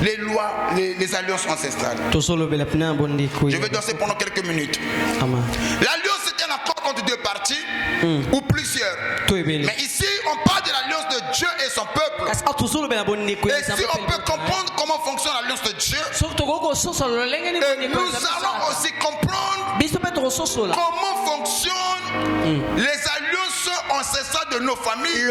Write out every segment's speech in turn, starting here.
les lois, les alliances ancestrales. Je vais danser pendant quelques minutes. L'alliance c'est un accord entre deux parties ou plusieurs. Mais ici on parle de l'alliance de Dieu et son peuple. Et si on peut comprendre comment fonctionne l'alliance de Dieu, et nous allons aussi comprendre comment fonctionnent les alliances ancestrales de nos familles. À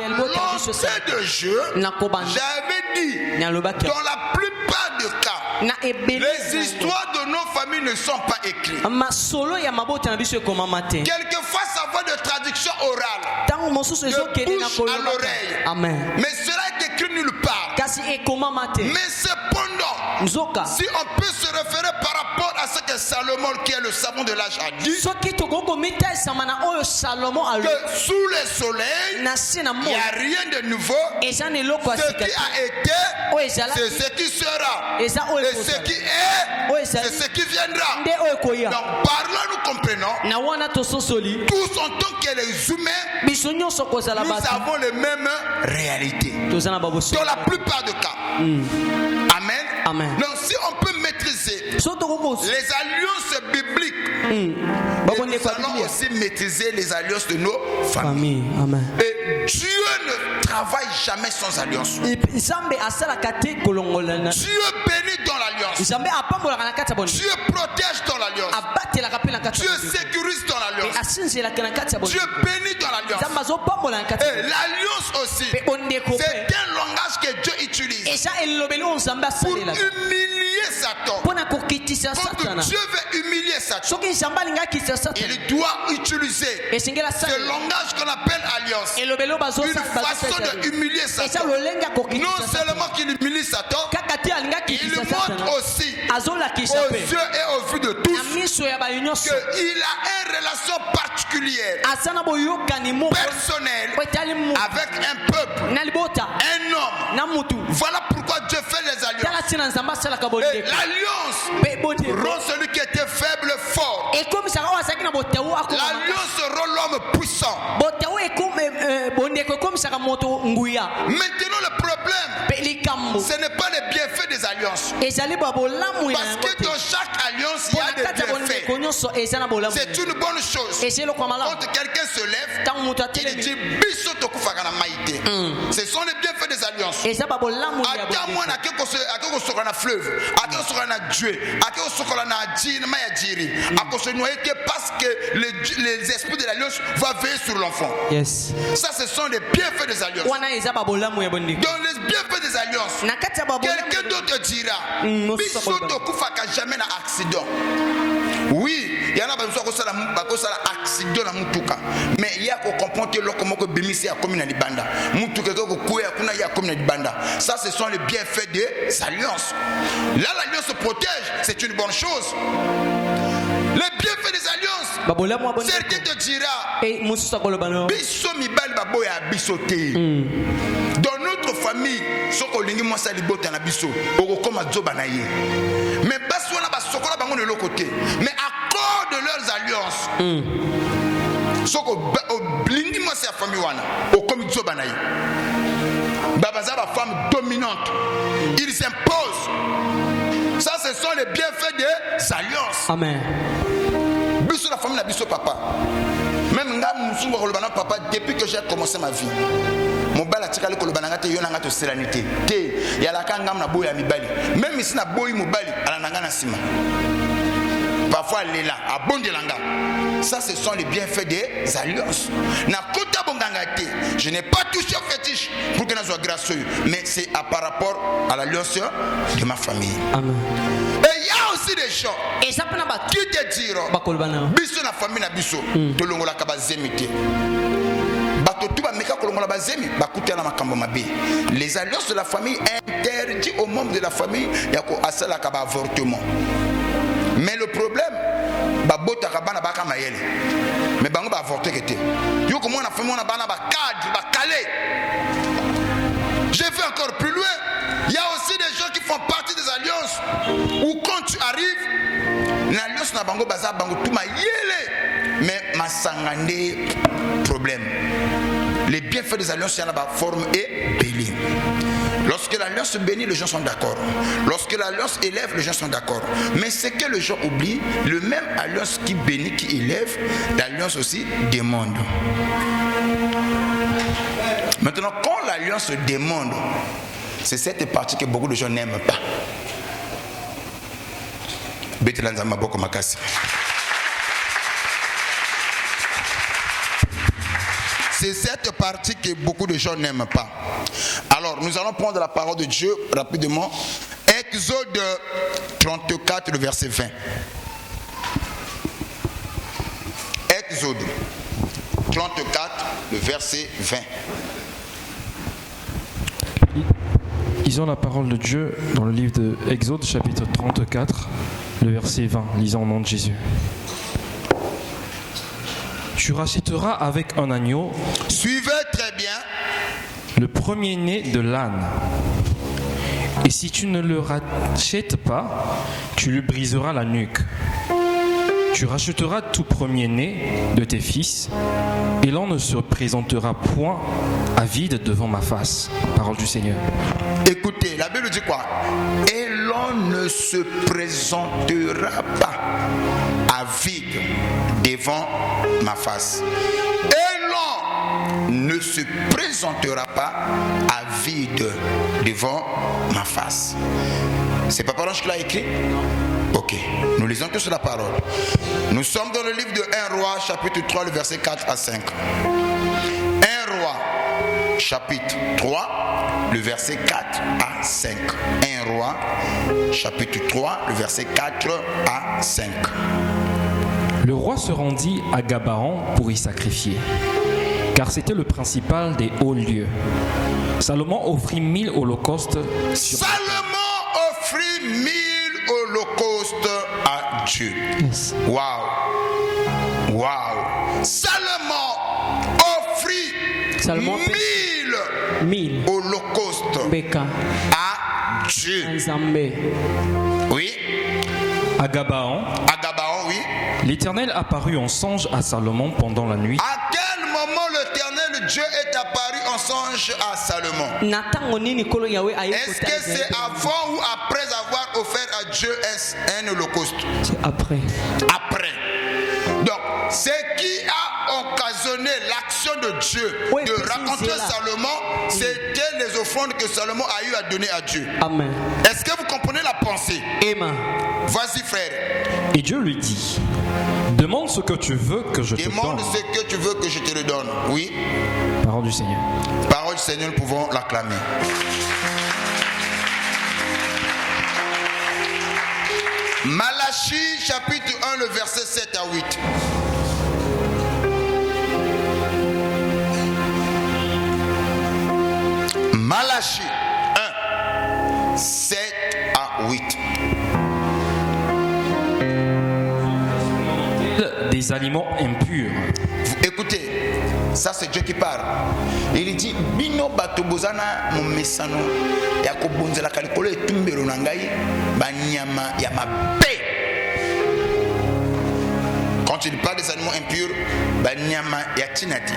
l'entrée de jeu, j'avais dit, dans la plupart des cas, les histoires de nos familles ne sont pas écrites. Quelquefois, ça va de traduction orale, de bouche à l'oreille. Mais cela est écrit nulle part. Mais cependant, si on peut se référer par rapport à ce que Salomon, qui est le savant de l'âge, a dit, que sous le soleil, il n'y a rien de nouveau. Ce qui a été, c'est ce qui sera. Et ce qui est, c'est ce qui viendra. Donc par là nous comprenons, tous en tant que les humains, nous avons les mêmes réalités dans la plupart des cas. Amen. Donc si on peut maîtriser les alliances bibliques, nous allons aussi maîtriser les alliances de nos familles. Et Dieu ne travaille jamais sans alliance. Dieu bénit dans l'alliance. Dieu protège dans l'alliance. Dieu sécurise dans l'alliance. Dieu bénit dans l'alliance. Et l'alliance aussi, c'est un langage que Dieu utilise pour humilier Satan. Quand Dieu veut humilier Satan, il doit utiliser ce langage qu'on appelle alliance. Une façon de humilier Satan. Non seulement qu'il humilie Satan, il montre aussi aux yeux et au vu de tous qu'il a une relation particulière, personnelle, avec un peuple, un homme. Voilà pourquoi Dieu fait les alliances. Et l'alliance rend celui qui était faible fort. L'alliance rend l'homme puissant. Maintenant le problème, ce n'est pas les bienfaits des alliances. Parce que dans chaque alliance, il y a des bienfaits. C'est une bonne chose. Quand quelqu'un se lève, il dit Biso tokufaka maïté. Ce sont les bienfaits des alliances. Attends-moi à quelque chose sur un fleuve, à quelque chose sur un dieu, à quelque chose sur un djinn, mayadjiri, à quelque chose parce que les esprits de l'alliance vont veiller sur l'enfant. Ça, ce sont les bienfaits des alliances. Dans les bienfaits des alliances, quelqu'un d'autre dira Biso tokufaka jamais un accident. Oui, il y en a besoin de accident dans Mutuka. Mais il y a qu'on comprend que l'homme bémissé a commis dans les bandes. Mutuka ko kuya kuna ya commis dans les bandes. Ça, ce sont les bienfaits des alliances. Là, l'alliance se protège, c'est une bonne chose. Les bienfaits des alliances, certains te dira Biso mibali baboya bisote. Dans notre famille, soko lingi mwasa libota na biso, okoma zoba na ye. Mais baso na basoko la bango de l'autre côté. Mais à cause de leurs alliances, soko lingi mwasa ya famille wana, okomi zoba na ye. Babaza ba femme dominante. Ils s'imposent. Ça, ce sont les bienfaits des alliances. Amen. Biso la famille na biso papa. Même nga musungo kolobana papa depuis que j'ai commencé ma vie. Mobala tikali kolobana ngate yona ngato serenité. Te ya la kanga na boya mibali. Même ici na boyi mobali ala nanga na sima. Parfois elle est là, à Bondelanga. Ça, ce sont les bienfaits des alliances. Je n'ai pas touché au fétiche pour que nous soyons gracieux, mais c'est par rapport à l'alliance de ma famille. Amen. Et il y a aussi des gens qui te diront Biso na famille na biso, tolongola kabazemite. Les alliances de la famille interdisent aux membres de la famille d'avortement. Mais le problème, mais bango ba avorter que yo comment on a fait mon bana ba cadre ba calé. Je vais encore plus loin. Il y a aussi des gens qui font partie des alliances où quand tu arrives l'alliance na bango baza bango tout ma yele mais ma sangande problème. Les bienfaits des alliances il y en a ba forme et bélier. l'alliance bénit, les gens sont d'accord. Lorsque l'alliance élève, les gens sont d'accord. Mais ce que les gens oublient, le même alliance qui bénit, qui élève, l'alliance aussi demande. Maintenant, quand l'alliance demande, c'est cette partie que beaucoup de gens n'aiment pas. C'est cette partie que beaucoup de gens n'aiment pas. Alors, nous allons prendre la parole de Dieu rapidement. Exode 34, le verset 20. Exode 34, le verset 20. Lisons la parole de Dieu dans le livre de Exode, chapitre 34, le verset 20. Lisons au nom de Jésus. Tu rachèteras avec un agneau. Suivez très bien. Le premier-né de l'âne. Et si tu ne le rachètes pas, tu lui briseras la nuque. Tu rachèteras tout premier-né de tes fils, et l'on ne se présentera point à vide devant ma face. Parole du Seigneur. Écoutez, la Bible dit quoi? Et l'on ne se présentera pas à vide devant ma face. Et l'on ne se présentera pas à vide devant ma face. C'est Papa L'Ange qui l'a écrit? Ok, nous lisons tous la parole. Nous sommes dans le livre de 1 Roi, chapitre 3, le verset 4 à 5. 1 Roi, chapitre 3, le verset 4 à 5. 1 Roi, chapitre 3, le verset 4 à 5. Le roi se rendit à Gabaon pour y sacrifier, car c'était le principal des hauts lieux. Salomon offrit 1000 holocaustes. Salomon offrit 1000 holocaustes à Dieu. Yes. Waouh! Waouh! Salomon offrit 1000 holocaustes à Dieu. Oui. À Gabaon, oui. L'Éternel apparut en songe à Salomon pendant la nuit. À quel moment l'Éternel Dieu est apparu en songe à Salomon? Est-ce que c'est avant ou après avoir offert à Dieu un holocauste? C'est après. Après. Donc, ce qui a occasionné l'action de Dieu de rencontrer Salomon, c'était les offrandes que Salomon a eu à donner à Dieu. Amen. Est-ce que vous comprenez la pensée? Amen. Vas-y, frère. Et Dieu lui dit, demande ce que tu veux que je te donne. Demande ce que tu veux que je te le donne. Oui. Parole du Seigneur. Parole du Seigneur, nous pouvons l'acclamer. Malachie, chapitre 1, le verset 7 à 8. Malachie 1, 7 à 8. Des aliments impurs. Écoutez, ça c'est Dieu qui parle. Il dit bino batobozana momesano ya kobonzela kalikolo etumbero na ngai banyama ya mabe. Quand il parle des aliments impurs, banyama ya tinati.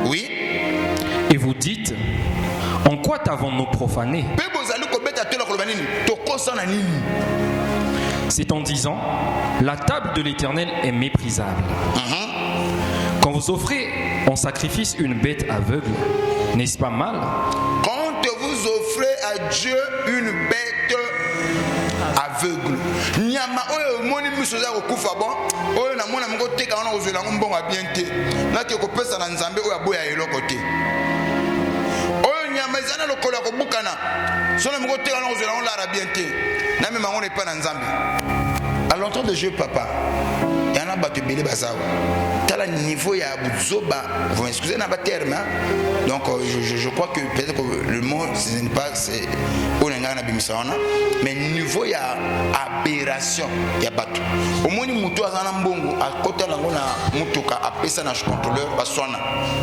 Oui. Et vous dites, en quoi t'avons-nous profané? C'est en disant, la table de l'Éternel est méprisable. Quand vous offrez en sacrifice une bête aveugle, n'est-ce pas mal? Quand vous offrez à Dieu une bête aveugle, nyama oyo moni misoza kokufa bon oyo na mona moko teka wana ozela ngombonga bien te na ke kopesa na nzambe oyo aboya eloko te oyo nyama ezana lokola kobukana sona moko teka wana ozela lara bien te na me mango ne pas na nzambe. À l'entrée de Dieu, papa, il y en a battu belé bazawa. T'as le niveau il y a buzoba. Vous m'excusez n'a pas terme. Donc je crois que peut-être que le mot ce n'est pas c'est onengana bimisana, mais niveau il y a aberration, il y a battu. Au moins ni mutu azana mbongo à côté la ngona mutuka apesa na contrôleur baswana.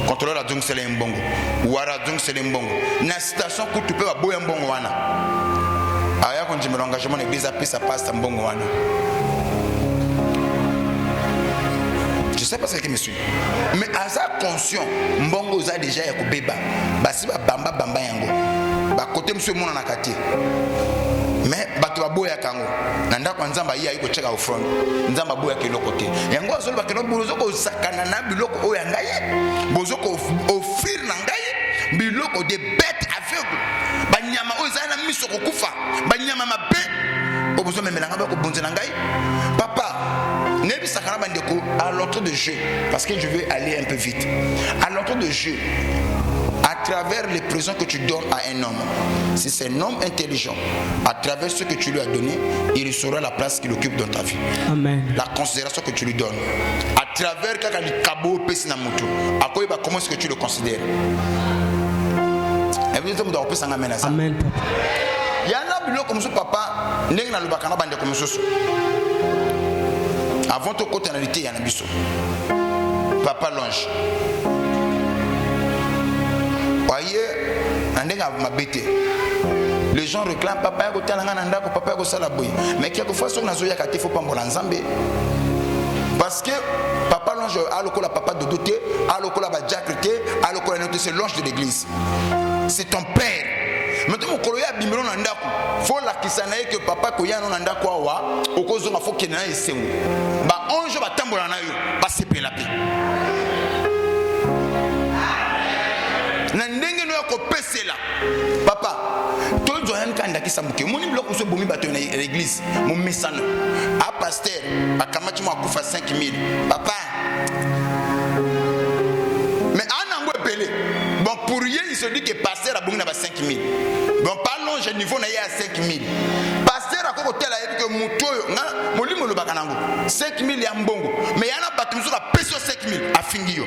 Contrôleur a donc c'est le mbongo. Ou ara donc c'est le mbongo. Na station que tu peux ba boya mbongo wana. Aya quand je me l'engagement l'église apesa passe mbongo wana. Je sais pas ce qui me suit. Mais à ça conscient, mbongo za déjà ya kubeba. Basi ba bamba yango. Ba côté monsieur mon nakati mais bato baboya kango nanda kwa nzamba yi ayiko cheka offrande nzamba boya ke lokote yango azolo ba ke no bozo ko sakana na biloko o yangaye bozo ko offrir na ngaye biloko de bête aveugle banyama o zana miso ko kufa banyama mabe o bozo memelanga ba ko bonzela ngai papa nebi sakana bandeko à l'entrée de jeu parce que je veux aller un peu vite à l'entrée de jeu à travers les présents que tu donnes à un homme. Si c'est un homme intelligent, à travers ce que tu lui as donné, il saura la place qu'il occupe dans ta vie. Amen. La considération que tu lui donnes. À travers comment est-ce que tu le considères. Amen, papa. Il y en a biloko comme ça, papa, n'engna le bakana bande comme ça. Avant ton côté analyté, il y en a biso. Papa l'ange. Voyez, les gens réclament papa papa mais quelquefois il faut pas parce que papa l'ange a le papa de doté a le c'est l'ange de l'église, c'est ton père. Maintenant faut la kisanaye que papa koyano nanda kwa wa okozo ma faut kenana esengo ba ange ba tambola na yo ba sepela pe na ndenge no ko pesela papa to johan kanda kisamuke moni bloko so bomi bato na l'église mon mesano a pasteur akamati mo akufa 5000 papa mais anango epele bon pour rien il se dit que pasteur a bomi na ba 5000 bon parlons je niveau na ya 5000 pasteur akoko tela yebi que mutoyo na molimo lo bakanango 5000 ya mbongo mais yana bato muso ka peso 5000 afingi yo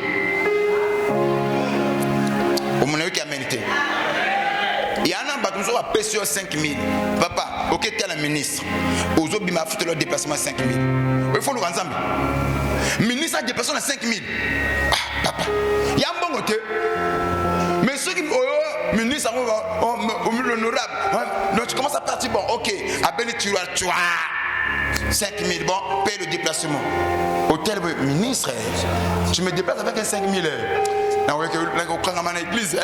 qui a mérité. Il y a un bateau qui a payé 5000. Papa, ok, tu es le ministre. Aux autres, il a fait le déplacement à 5000. Il faut le rendre ensemble. Le ministre a déplacé à 5000. Ah, papa. Il y a un bon côté. Mais ceux qui me ministre, l'honorable. Donc tu commences à partir. Bon, ok. Appelle tu as 5000. Bon, paye le déplacement. Hôtel, ministre, tu me déplaces avec un 5000. L'église,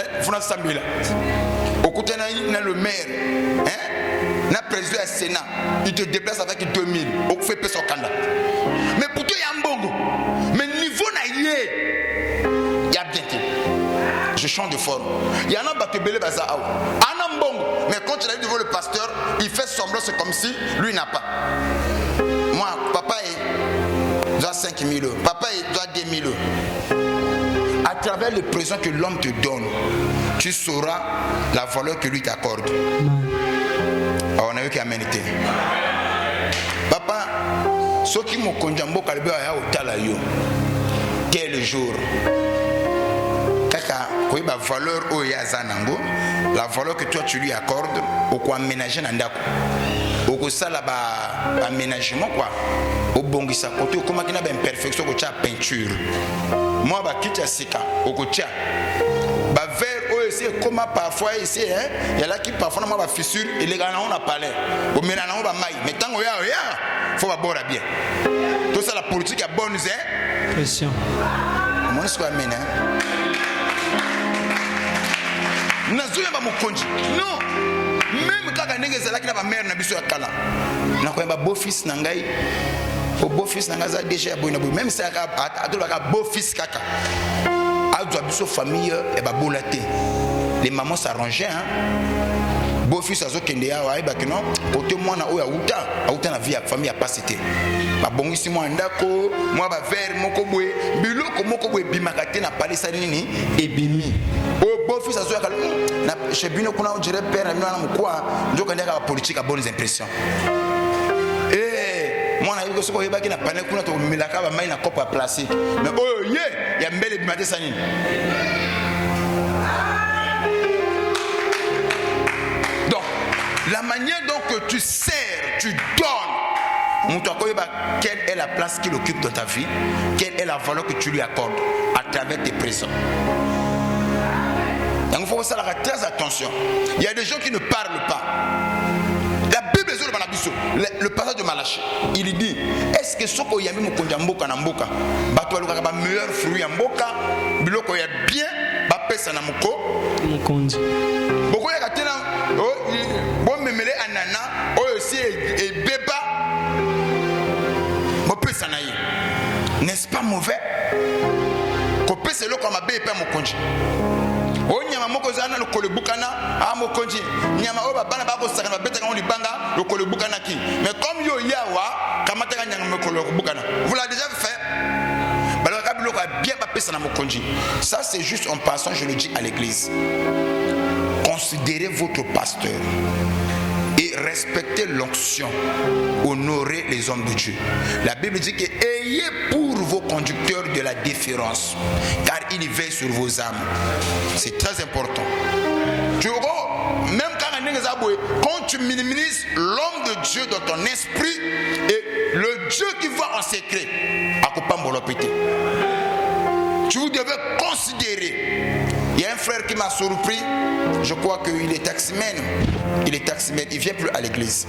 au côté de le maire, le président du Sénat, il te déplace avec 2000. On fait pas son candidat. Mais pour toi, il y a un bon. Mais niveau il y a bien. Je change de forme. Il y en a qui belé baza aou. Un bon. Mais quand tu arrives devant le pasteur, il fait semblant, c'est comme si lui n'a pas. Moi, papa, il doit 5000 euros. Papa, il doit 2000 euros. À travers le présent que l'homme te donne, tu sauras la valeur que lui t'accorde. On a eu qu'à méditer. Papa, ce qui m'a conduit à Otalayo, quel jour? La valeur au Yazanango, la valeur que toi tu lui accordes, au quoi aménager Nandako, au quoi ça là-bas, aménagement quoi, au bongisa côté, au comment qu'il y a une perfection, au tcha peinture. Moi, bah, quitte à Sika, au côté, bah, vers eux, c'est comme parfois ici, il y a là qui parfois n'a pas fissure, et les gars, on a parlé. Au ménage, on va mailler. Mais tant qu'il y a, faut boire bien. Tout ça, la politique est bonne, hein? Pression. Moi, je suis amené. Non, même quand on est là, qui n'a pas mère, n'a pas besoin de cala. N'a pas beau-fils, n'a pas au beau-fils n'a pas déjà bon même si a beau-fils kaka a doit biso famille et ba bolaté les mamans s'arrangeaient hein beau-fils azo kende ya wa ba kino côté moi na oya uta na vie famille a pas cité ba bongisi moi ndako moi ba ver moko boye biloko moko boye bimakate na palisa nini ebimi o beau-fils azo kala na chez bino kuna on dirait père na mwana mukwa njoka ndaka politique a bonnes impressions. Moi, je suis allé à la panne, je suis allé à la coupe plastique. Mais oh, il y a un bel ébimaté sanine. Donc, la manière dont tu sers, tu donnes, quelle est la place qu'il occupe dans ta vie, quelle est la valeur que tu lui accordes à travers tes présents. Donc, il faut faire très attention. Il y a des gens qui ne parlent pas. Le passage de Malachie, il dit est-ce que ce qu'il y a mis mon mboka na mboka bato ba meilleur fruit en mboka biloko ya bien ba pesa na moko mukonzi boko ya katena oh mabe pe mokonji o nyama moko zana le kolebukana a mokonji nyama o bana ba ko saka ba betaka on libanga le kolebukana ki mais comme yo yawa kamata ka nyama kolebukana vous l'avez déjà fait ça c'est juste en passant, je le dis à l'église. Considérez votre pasteur et respectez l'onction, honorez les hommes de Dieu. La Bible dit que ayez pour vos conducteurs de la déférence, car ils veillent sur vos âmes. C'est très important. Tu vois, même quand tu minimises l'homme de Dieu dans ton esprit et le Dieu qui voit en secret, tu devais considérer. Il y a un frère qui m'a surpris. Je crois qu'il est taximène. Il est taximène. Il ne vient plus à l'église.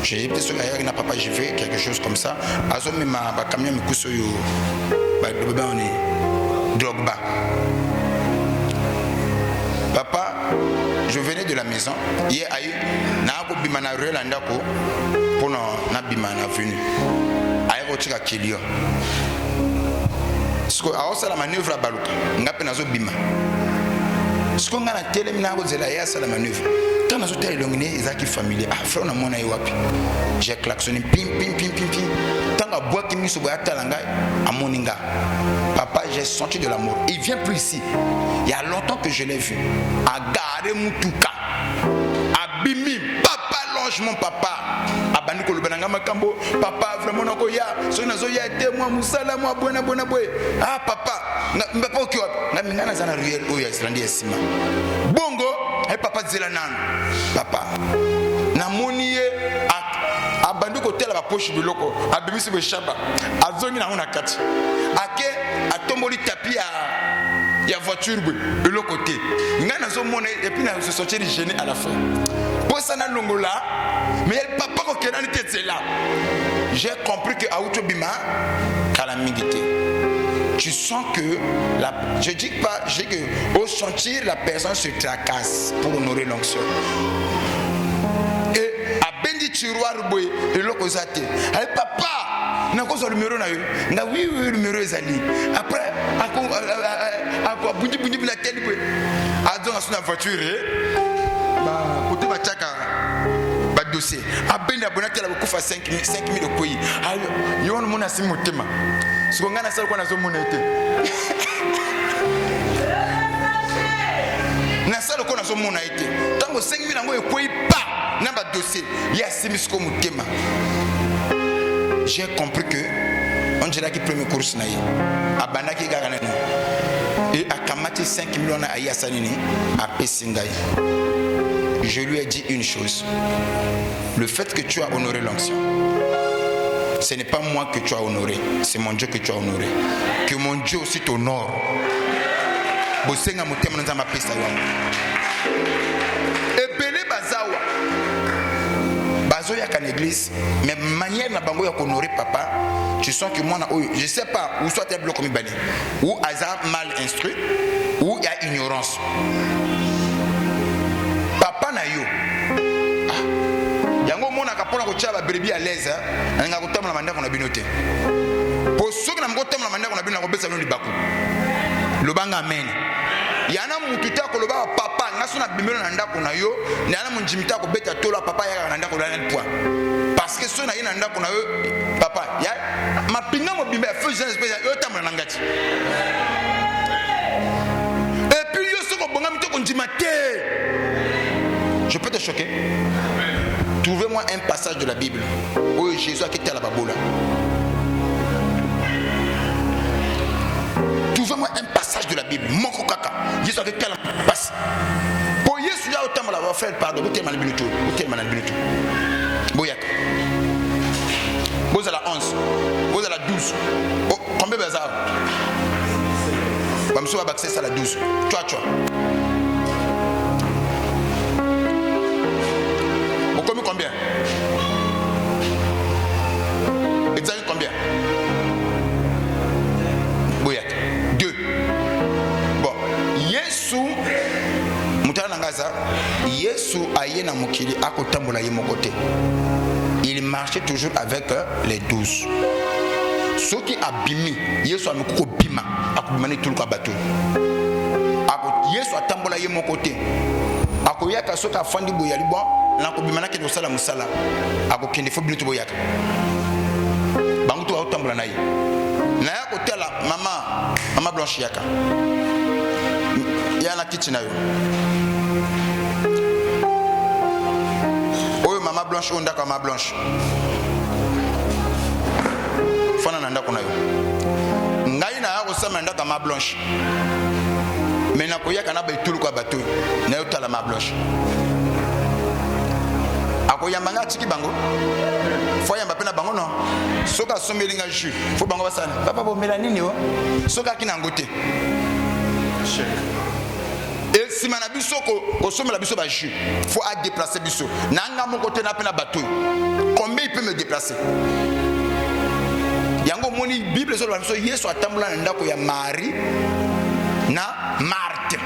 J'ai peut-être sur papa, je vais quelque chose comme ça. Papa, je venais de la maison. Hier, pour na bimana venu ayo tika kelio sko aosa la manœuvre à baluka ngape nazo bima sko ngana tele mina ko zela ya sala manœuvre tant nazo tele longine ezaki familier ah frère na mona wapi j'ai klaxonné pim pim pim pim pim tanga bois qui miso boya talanga amoninga papa j'ai senti de l'amour il vient plus ici il y a longtemps que je l'ai vu à Gare Mutuka abimi papa longe mon papa papa vraiment nako ya so nazo ya te moi musala moi bona boy ah papa papa okiwa na mingana zana ruel oya islandi esima bongo ay papa zela nan papa na moniye abandi ko tela ba poche biloko abimisi be shaba azongi na ona kati ake atomboli tapi ya voiture de l'autre côté ngana zo mona et puis na se sortir gêné à la fin pour ça na longola mais le papa ko kenani tete là j'ai compris que auto bima calamité tu sens que je dis pas je dis que au sentir la personne se tracasse pour honorer l'onction et à bendi tiroir boy et l'autre zate ay papa na ko so numéro na yo na oui numéro ezali après ako bundi na télé boy azonga sur la voiture ba côté ba chaka ba dossier abenda bonaki la kufa 5000 de koyi yo no mona simu tema siko ngana sala kwa nazo mona ete na sala kwa nazo mona ete tango 5000 ngo ekoyi pa na ba dossier ya simisiko mutema. J'ai compris que on dirait que premier course na yi abanaki gagana et a kamati 5 millions à Yasanini à Pessingaï. Je lui ai dit une chose. Le fait que tu as honoré l'onction, ce n'est pas moi que tu as honoré, c'est mon Dieu que tu as honoré. Que mon Dieu aussi t'honore. Bosenga motema nzamba pesa yo. Ebele bazawa. Bazoya kan église, mais manière na bango ya honorer papa, tu sens que moi je sais pas où soit un bloc comme bani, ou hasard mal instruit, ou il y a ignorance. Papa na yo. Yango mona kapona ko tshaba brebis à l'aise, nga ko tamla manda ko na binote. Po soki na ngota mla manda ko na bino ko besa no libaku. Lobanga amen. Yana mututa ko loba papa ngasuna bimelo na ndako na yo, yana munjimita ko beta tola papa ya na ndako na poa. Parce que sona ina ndako na yo papa, ya mapinga mo bimba feu jeune espèce yo tamla na ngati. Et puis yo soko bonga mito ko njimate. Je peux te choquer. Trouvez-moi un passage de la Bible où Jésus a quitté la baboula. Trouvez-moi un passage de la Bible. Moko kaka. Jésus a quitté la passe. Pour Jésus là autant la va faire pardon. Vous t'aimez le tout. Vous t'aimez le tout. Boyak. Vous à la 11. Vous à la 12. Oh, combien bazar? Bamsou va accès à la 12. Toi. Combien? Exact combien? Boyak. 2. Bon. Yesu Mutana Ngaza. Yesu Yesu aye na mokili akotambola ye mokote. Il marchait toujours avec les 12. Ceux qui abimi, Yesu amekuko bima, akubimani tout le bateau. Yesu atambola ye mokote. Akoyaka soka fandi boyali bon, nakubimana ke dosala musala. Akokende fo bilutu boyaka. Bangutu wa tambola nayi. Na ya kotela mama Blanche yaka. Ya na kitchen yo. Oyo mama Blanche onda ka mama Blanche. Fana nanda kuna yo. Ngai na ya kosama nda ka mama Blanche. Mais na koyaka na baitulu kwa bateau. Na yo tala mama Blanche. Akoyamba chiki bango. Faut yamba pena bango non. Soka somelinga jus. Faut bango basana. Papa bo melanini yo. Soka kina ngote. Et si mana biso ko somela biso ba jus. Faut a déplacer biso. Nanga mon côté na pena bateau. Combien il peut me déplacer? Yango moni Bible so biso Yesu atambola na ndako ya Marie na Marthe.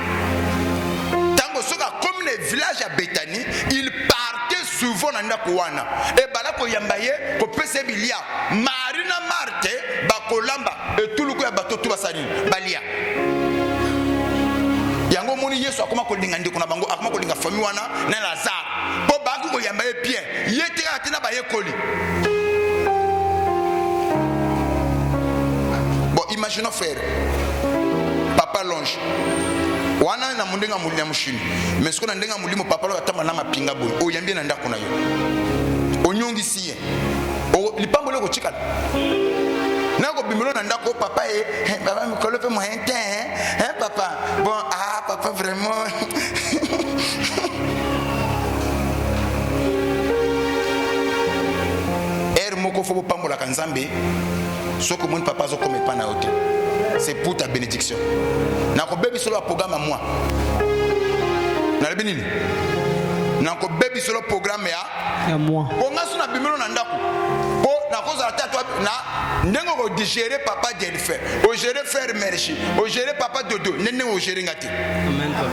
Tango soka comme les villages à Bethanie, il partait souvent na ndako wana. Et balako yambaye ko pese bilia. Marie na Marthe bakolamba et tout le ko ya bateau tout basali balia. Yango moni Yesu akoma ko linga ndiko na bango akoma ko linga famille wana na Lazare. Po baku ko yambaye Pierre, yete atina ba yekoli. Bon, imaginons frère. Papa longe. Wana na mundenga mulina mushini. Mais ce qu'on a ndenga mulimo papa lo atama na mapinga boy. O yambie na ndako na yo. Onyongi siye. O lipambo le ko chika. Na ko bimelo na ndako papa papa mi kolope mo hente papa. Bon papa vraiment. Moko fo pambola kanzambe. Soko mon papa zo comme pas na hôtel. C'est pour ta bénédiction. Na ko bebi solo programme à moi. Na le benini. Na ko bebi solo programme ya moi. Bon ngaso na bimelo na ndako. Po na ko za ta toi na ndengo ko digérer papa Jennifer. O gérer faire merci. O gérer papa Dodo. Nene o gérer ngati. Amen papa.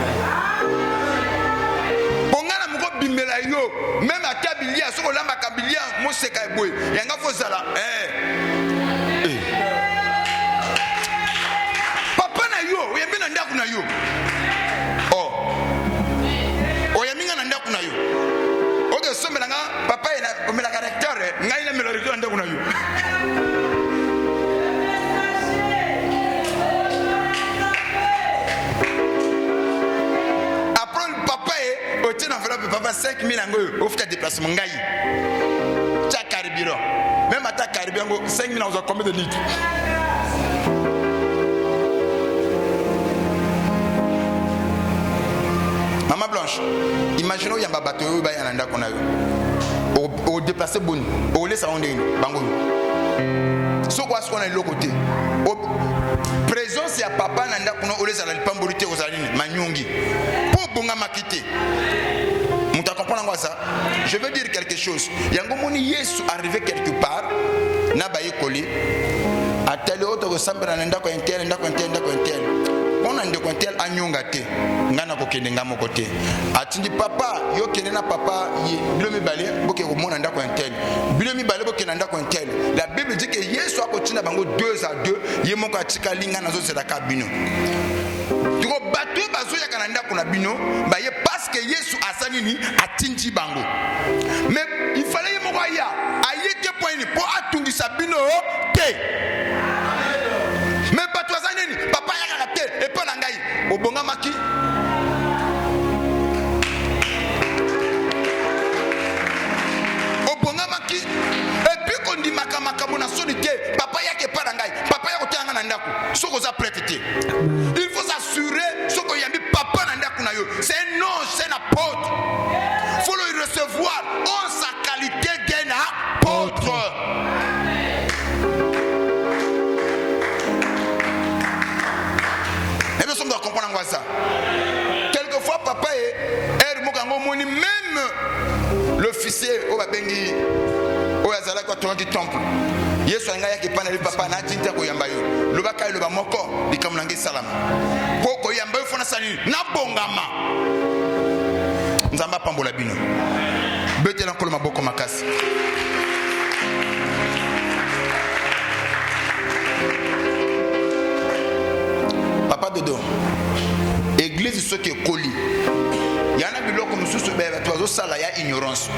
Bongana moko bimela yo. Même à Kabilia soko lamba Kabilia mo seka eboy. Yanga fo zala. Oyambina ndaku na yo. Oyambinga na ndaku na yo. Oge somela nga papa ina omela caractère ngai na melo rito ndaku na yo. Après papa o tina enveloppe papa 5000 ngo o fita déplacement ngai. Cha carburant. Même à ta carburant 5000 on a combien de litres? Maman Blanche, imaginons yamba bateau ba yana ndako na yo. O déplacer bon, o laisser onde bango. So quoi ce qu'on a de l'autre côté. Présence ya papa na ndako na o laisser la pambolité aux alines manyongi. Pour bonga makité. Muta comprendre quoi ça? Je veux dire quelque chose. Yango moni Yesu arrivé quelque part na ba yekoli. Atale auto ressemble na ndako intel. On a de contel anyonga te ngana ko kendenga moko te atindi papa yo kenena papa bilomi balé boke ko mona ndako intel bilomi balé boke na ndako intel. La Bible dit que Yesu akotina bango 2 à 2 ye moko atika linga nazo zela ka bino tiko batu bazo ya kana ndako na bino ba ye parce que Yesu asani ni atindi bango. Mais il fallait ye moko ya ayeke point ni po atungisa bino te. Mais pas toi zaneni papa ya kate et pas ngai obonga maki et puis qu'on dit makamaka mona sonité papa ya ke pas ngai papa ya kotanga na ndako soko za prêter. Il faut s'assurer soko yambi papa na ndako na yo c'est un ange, c'est un apôtre. Faut le recevoir en sa qualité d'un apôtre. On doit comprendre quoi ça. Quelquefois papa et mokango moni même l'officier au babengi au azala ko tondi temple. Yesu anga yake pana le papa na tinta ko yamba yo. Le baka le ba moko likamnangi salama. Ko yamba yo fona sani na bongama. nzamba pambola bino betela nkolo maboko makasi. Papa Dodo, église ce qui est colis. Il y en a qui ont dit que y a ignorance.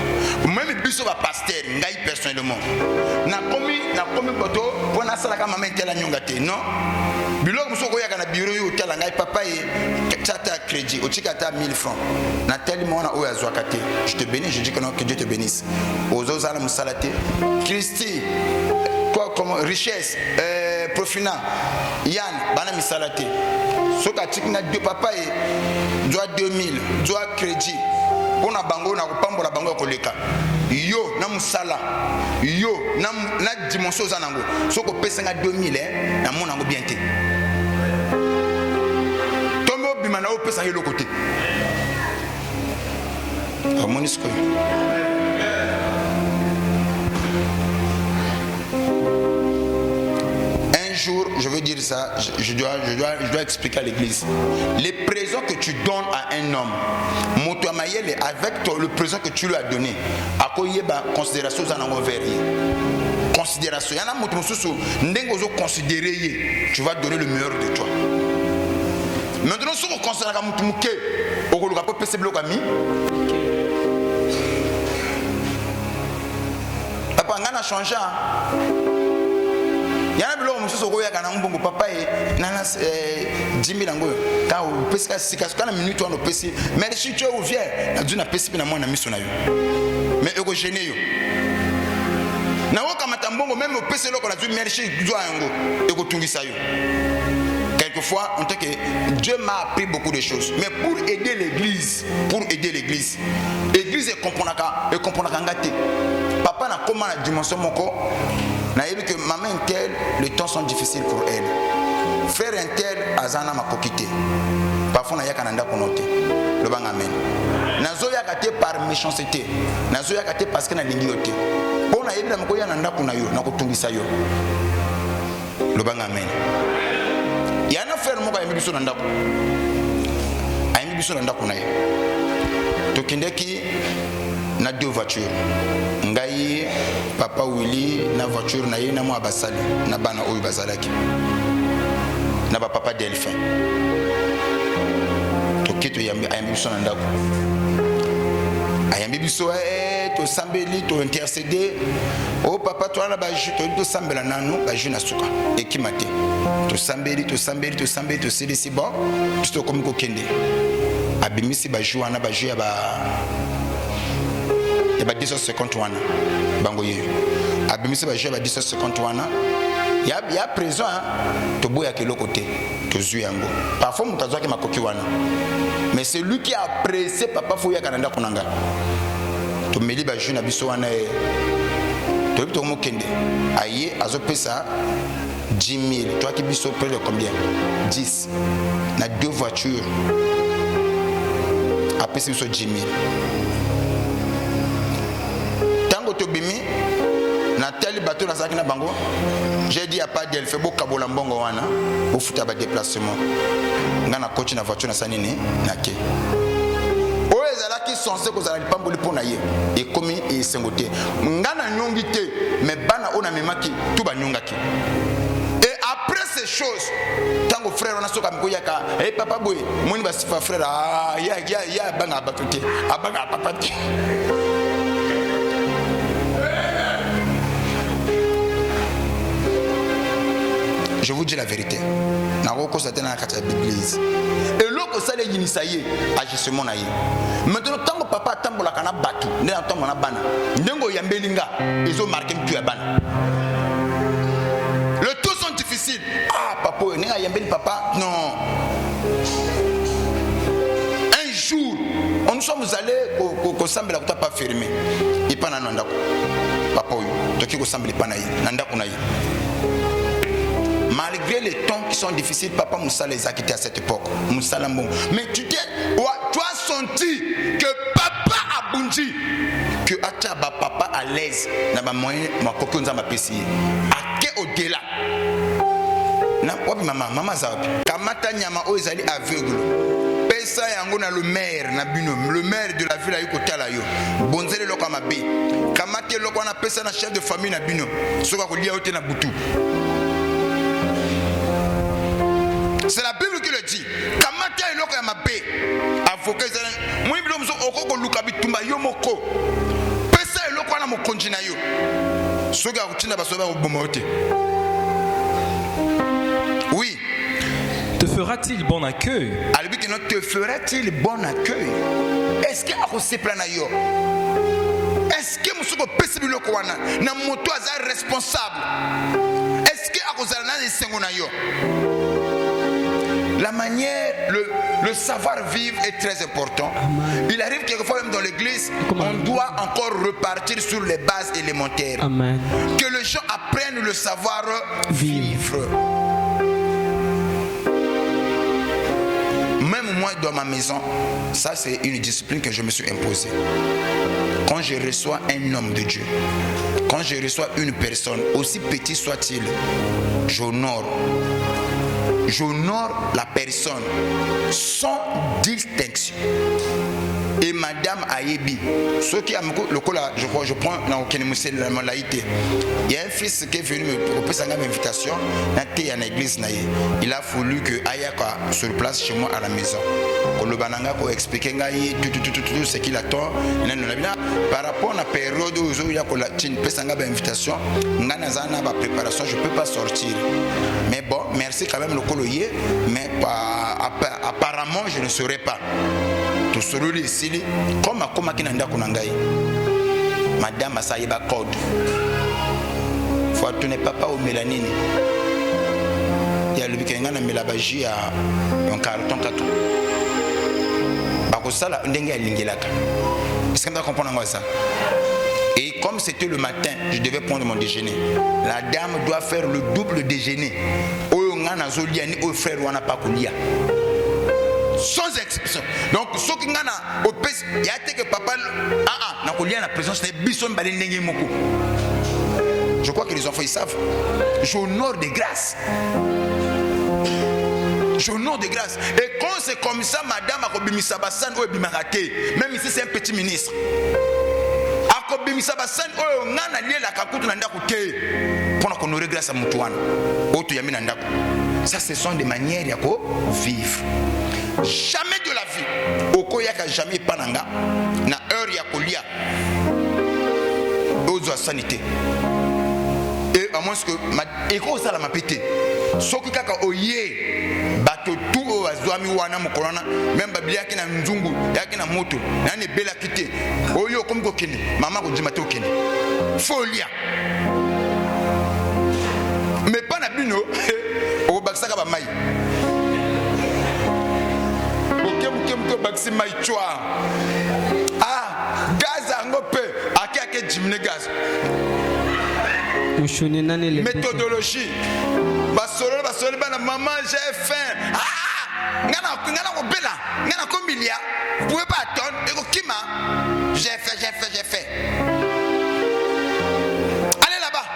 Même biso va pasteur, ngai personnellement. Na komi boto pour na sala kama mentela nyongate, non? Biloko musoko ya kana bureau yo tala ngai papa e chata crédit, o chikata 1000 francs. Na tellement na oya zwakate. Je te bénis, je dis que non, que Dieu te bénisse. Ozo zala musalate. Christi quoi comme richesse profina Yann bana misalate. Soka chikina de papa e doit 2000, doit crédit. On a bango na kupambola bango koleka. Yo na musala. Yo na dimension zanango. Soko pesa nga 2000 na mona ngo bien te. Tombo bimana o pesa hilo côté. Harmonisko. Je veux dire ça, je dois expliquer à l'église. Les présents que tu donnes à un homme, avec toi, le présent que tu lui as donné, à quoi il y a considération envers lui. Considération. Il y en a qui considérer, tu vas donner le meilleur de toi. Maintenant, si on considère que on ne peut pas passer bloc ami. Papa, on a changé. Il y a un blog qui est papa et nana 10 000 ango. Quand on peut se casser, quand on minute on peut se. Mais si tu es ouvert, la dune a pesé na moi na mission na yo. Mais ego gêné yo. Na woka matambongo même au PC loko la dune merci doit ango. Ego tungisa yo. Quelquefois, on dit que Dieu m'a appris beaucoup de choses. Mais pour aider l'église, l'église est comprenaka ngate. Papa n'a comment la dimension mon corps. N'a dit que maman telle, les temps sont difficiles pour elle. Frère un tel, azana m'a quitté. Parfois n'a y a kananda konote. Le bang amen. Nazo ya kate par méchanceté. Nazo ya kate parce que na lingiote. Bon na yebila mko ya nanda kuna yo, na kutungisa yo. Le bang amen. Il y a un frère moka yemi biso nanda ko. Ayemi biso nanda kuna yo. Tokindeki na 2 voitures. Ngai papa Willy na voiture na ye na mo abasali na bana oyo bazalaki na ba papa Delphin to kito yambi ayambi biso na ndako ayambi biso to sambeli to intercéder o papa to na ba ju to sambela nanu ba ju na suka ekimate to sambeli to silisi bon to komi ko kende abimisi ba ju na ba ju ya ba et bah 10h51 bango yé abimisi ba jeba 10h51 ya présent to boya ke l'autre to zuyango parfois mutazwa ke makoki wana mais c'est lui qui a pressé papa fo ya kananda kunanga to meli ba juna biso wana to bito mo kende aye azopesa 10 000 toi qui biso près de combien 10 na 2 voitures après c'est biso 10 000 Bimi na tel bateau na sakina bango j'ai dit à pas d'elle fait beau kabola mbongo wana au futa ba déplacement ngana coach na voiture na sanini na ke o ezala ki censé ko zala pamboli pona ye et comme et sengote ngana nyongi te mais bana ona memaki tout ba nyongaki et après ces choses tango frère on a soka mko yaka eh papa boy moni ba sifa frère ah ya banga batote abanga papa te. Je vous dis la vérité. Et l'autre, ça les initiés, agissement naïe. Maintenant, tant que papa tambo la kana batu, ne la tambo na bana. Nengo yambelinga, ils ont marqué que tu es ban. Les tous sont difficiles. Ah, papa, nenga yambeli papa, non. Un jour, nous sommes allés au semble la pas fermé. Et pas nanda. Papa, tu qui au semble pas naïe, nanda kunaï. Malgré les temps qui sont difficiles, papa Moussa les a quittés à cette époque. Moussa Lambon. Mais tu as senti que papa a bondi. Que papa à l'aise. N'a pas moyen, ma coquille nous a apprécié. À quel au-delà? Maman Zabi. Kamata Nyama Oizali aveugle. pesa yango na le maire na bino, le maire de la ville ayo kotala yo. Bonzele loko mabe. Kamate loko na pesa na chef de famille na bino. Soka ko lia ote na butu. C'est la Bible qui le dit. Kamate loko ya mabe. Avocat zana. Moi bilo mso okoko luka bitumba yo moko. Pesa loko na mokonji na yo. Soka ko tinda basoba oboma ote. Oui. Te fera-t-il bon accueil? Te fera-t-il bon accueil? Est-ce que est-ce que Moussouko Pessibiloko wana na moto aza responsable? Est-ce que la manière, le savoir-vivre est très important. Il arrive quelquefois même dans l'église, on doit encore repartir sur les bases élémentaires. Amen. Que les gens apprennent le savoir-vivre. Même moi dans ma maison, ça c'est une discipline que je me suis imposée. Quand je reçois un homme de Dieu, quand je reçois une personne, aussi petit soit-il, j'honore la personne sans distinction. Et Madame Ayebi, ceux qui ont le cola, je prends dans la laïté. Il y a un fils qui est venu me proposer une invitation dans l'église. Il a fallu que Ayaka sur place chez moi à la maison. Le bananga pour expliquer tout ce qu'il attend. Par rapport à la période où il y a une invitation, la préparation, je ne peux pas sortir. Mais bon, merci quand même le coloyer, mais apparemment je ne serai pas. Tout celui ici, comme Kinanda Kunangai, Madame Asaïba Code. Faut tourner papa au mélanine. Il y a le week-end, on a mis la bagie à un carton 4. Bakosala, on dengue à l'ingélaka. Est-ce que tu comprends ça? Et comme c'était le matin, je devais prendre mon déjeuner. La dame doit faire le double déjeuner. Au frère, on n'a pas coulia. Sans exception. Donc, ce qui a au pèse, il y a que papa n'a pas la présence des bisons balingue moko. Je crois que les enfants ils savent. J'honore de grâce. J'honore de grâce. Et quand c'est comme ça, madame Akobimisa Bassan ou Bimarate, même ici c'est un petit ministre. Akobimisa Bassan ou Nana lié la kakutu nandaku te. Pour qu'on aurait grâce à Moutouane. Otu Yami nandaku. Ça, ce sont des manières de vivre. Jamais de la vie. Okoyaka jamais pananga. Na heure ya kolia. Ozo sanité. Et à moins que eko sala mapete. Soki kaka oye. Bato tout o azwami wana mukolana. Même bablia ki na nzungu, yaki na moto. Na ne bela kite. Oyo comme ko kene. Mama ko jimate okene. Folia. Mais pas na bino. O baksaka ba mai. Ah, gaz à ngopé, à jimne gaz. Méthodologie. Basolo, maman, j'ai faim. Ah, ngana ko bela, ngana ko milia. Vous pouvez pas attendre, et ko kima. J'ai fait. Allez là-bas.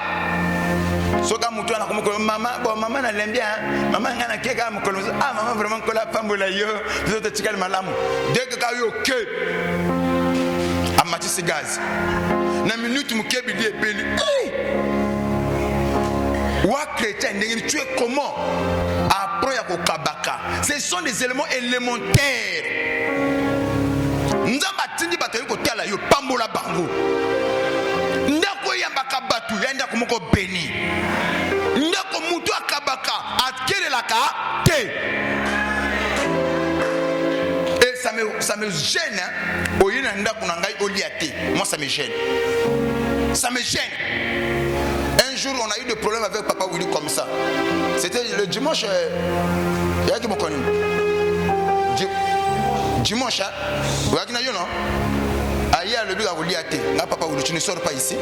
Soka mutu ana ko maman na lembia, maman ngana keka mukolo. Ah maman vraiment ko la pambola yo, vous êtes tikal malamu. Dès que ka yo ke amati gaz. Na minute mukebi di ebeli. Wa chrétien ndenge tu es comment? Après ya ko kabaka. Ce sont des éléments élémentaires. Nzamba tindi batayo ko tala yo pambola bango. Ndako yambaka batu yanda ko moko beni. Ndako mutu akabaka atkele la ka te. Et ça me gêne hein. Oyina ndako na ngai oliate. Moi ça me gêne. Ça me gêne. Un jour on a eu des problèmes avec papa Willy comme ça. C'était le dimanche y'a qui me connaît. Dimanche hein. Vous avez vu non? Aïe le but à oliate. Là papa Willy tu ne sors pas ici.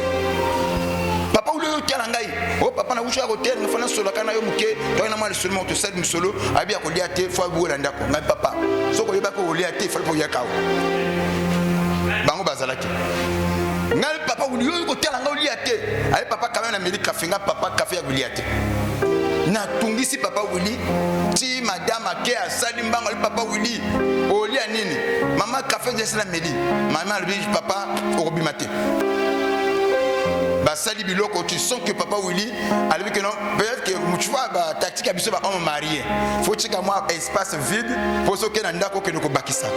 Papa ou le kalangai oh papa na usha hotel na fana solo kana yo muke to ina mal seulement to sed musolo abi akoliate fo abu na ndako ngai papa so ko yeba ko oliate fa po yakao bango bazalaki ngai papa ou yo ko telanga oliate ay papa quand même na meli kafinga papa café ya oliate na tungisi papa Willy ti madame ake asali mbango li papa Willy olia nini mama café de la midi maman lui papa orobimate ba sali biloko tu sens que papa Willy a dit que non peut-être que tu vois ba tactique abiso ba homme marié faut que moi espace vide pour ce que nanda ko que nous bakisa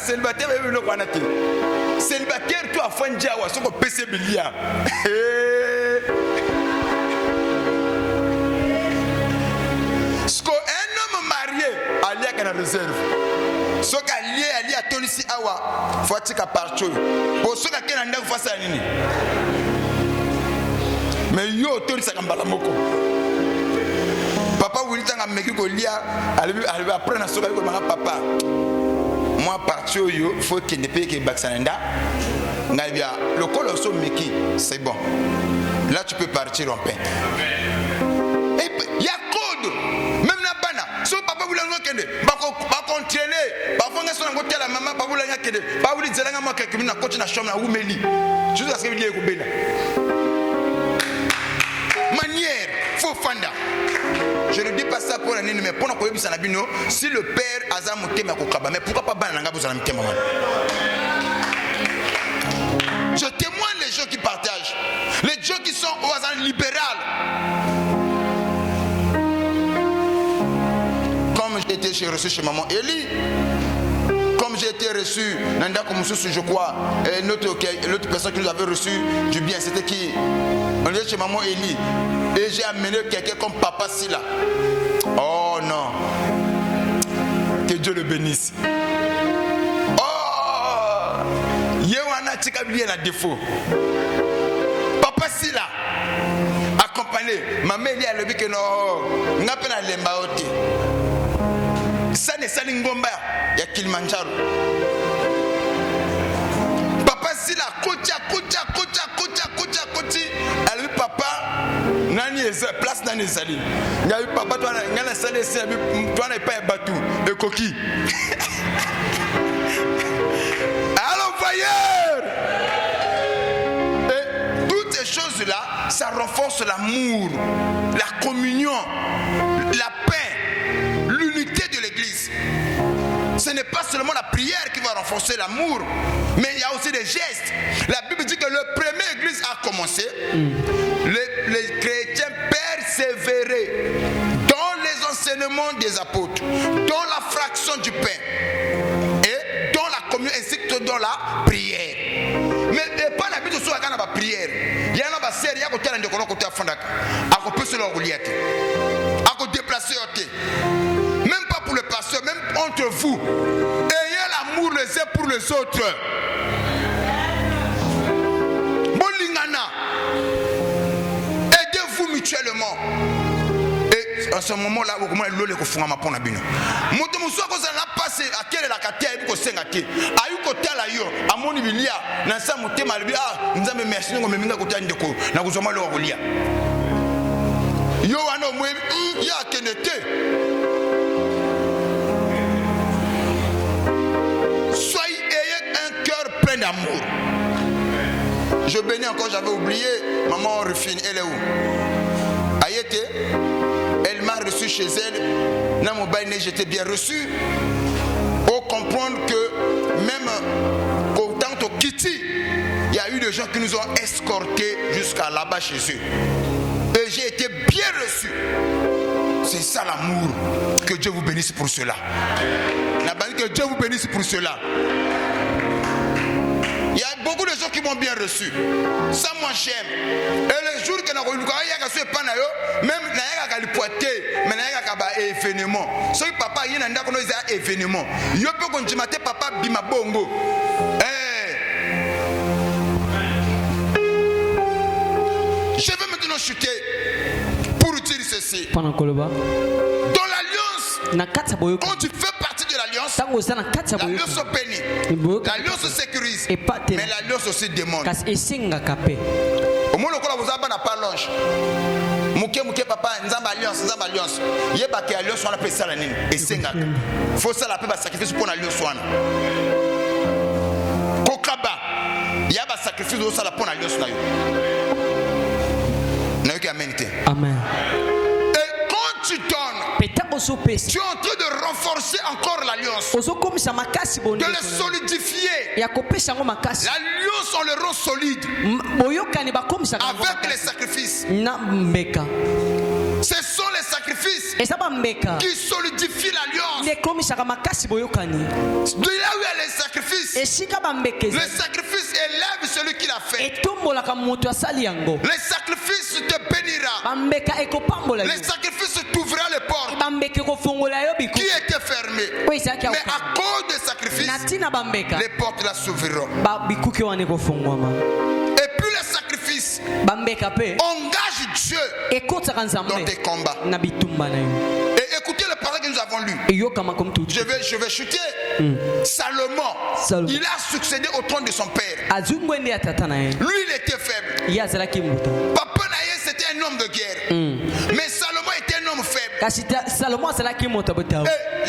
célibataire et le kwanate célibataire tu as fanja wa soko pc bilia un homme marié alia kana réserve soka ali a tolisi awa fatika parcho pour soka kena nda kufasa nini mais yo tolisa kambala moko papa Willy tanga meki ko lia ali après na soka ko manga papa moi parti yo faut qu'il ne paye que Baksanenda nabia le col so meki c'est bon là tu peux partir en paix et il y a code même la bana so papa Willy ngokende ba contrôler ba fonga so ngote la maman papa Willy ngakende ba Willy zelanga mo quelques minutes na coach na chambre na umeli juste parce que il est ko bena manière faut fanda. Je ne dis pas ça pour l'année, mais pour nous, si le père Azam Mutema Kokaba, mais pourquoi pas Bananga vous allez me je témoigne les gens qui partagent, les gens qui sont au hasard libéral. Comme j'ai été reçu chez maman Eli, comme j'ai été reçu, Nanda Koumoussou, je crois, et l'autre personne qui nous avait reçu du bien, c'était qui? On était chez maman Eli. Et j'ai amené quelqu'un comme Papa Silla. Oh non. Que Dieu le bénisse. Oh. Yewana Tchikabli a défaut. Papa Silla. Accompagné. Maman Eli a levé que non. N'a pas la lembaote. Ça n'est pas l'ingomba. Il y a Kilimanjaro. Papa Silla. Koutia. Alors papa. Nani place nani ezali ngai papa toi ngala sale c'est toi n'est pas batou et coquille alors voyeur et toutes ces choses là ça renforce l'amour, la communion, la paix, l'unité de l'église. Ce n'est pas seulement la prière qui va renforcer l'amour, mais il y a aussi des gestes. La Bible dit que le premier église a commencé, les chrétiens persévéraient dans les enseignements des apôtres, dans la fraction du pain et dans la communion ainsi que dans la prière. Mais pas la Bible sur la prière. Il y a un série à côté de côté à Fondaka, à côté de l'Orguliette, à côté déplacer même pas pour le pasteur, même entre vous. Ayez l'amour les uns pour les autres. Bolingana. Aidez-vous mutuellement. Et en ce moment-là, vous commencez à l'eau les confondre ma pona bino. Moto muso ko za na passer à quelle la katia et ko sengati. Ayu ko tala yo, amoni bilia, na sa motema libi nzambe merci ngo meminga ko tande ko na kuzoma lo ko lia. Yo wana mwe ya kenete. Soyez ayez un cœur plein d'amour. Je bénis encore, j'avais oublié. Maman Rufine, elle est où? Ayete, elle m'a reçu chez elle. Dans mon bain, j'étais bien reçu. Pour comprendre que même quand au Kitty, il y a eu des gens qui nous ont escortés jusqu'à là-bas chez eux. Et j'ai été bien reçu. C'est ça l'amour. Que Dieu vous bénisse pour cela. Que Dieu vous bénisse pour cela. Il y a beaucoup de gens qui m'ont bien reçu. Ça, moi, j'aime. Et le jour que nous avons eu même événement. Si papa il y a un événement, il peut continuer papa bima bongo. Je vais maintenant chuter pour utiliser ceci. Dans l'alliance, quand tu fais partie de l'alliance, l'alliance est bénie, l'alliance se sécurise, mais l'alliance aussi démonte. Au moins, le vous avez pas longe. Mouké papa, nzamba alliance. Yeba ke alliance on appelle ça la nini. Et senga. Faut ça la paix sacrifice pour l'alliance. Il y a un sacrifice de ça pour l'alliance. Amen. Et quand tu donnes, tu es en train de renforcer encore l'alliance, de le solidifier. L'alliance, on le rend solide avec les sacrifices. Ce sont les sacrifices qui solidifient l'alliance. De là où il y a les sacrifices élève celui qui l'a fait. Les sacrifices te bénira. Les sacrifices t'ouvrira les portes qui étaient fermées. Mais à cause des sacrifices, les portes la s'ouvriront. Et puis les sacrifices engagent Dieu dans tes combats. Et écoutez le passage que nous avons lu. Je vais chuter. Salomon, il a succédé au trône de son père. Lui, il était faible. Papa Naïe, c'était un homme de guerre. Mais Salomon était un homme faible. Et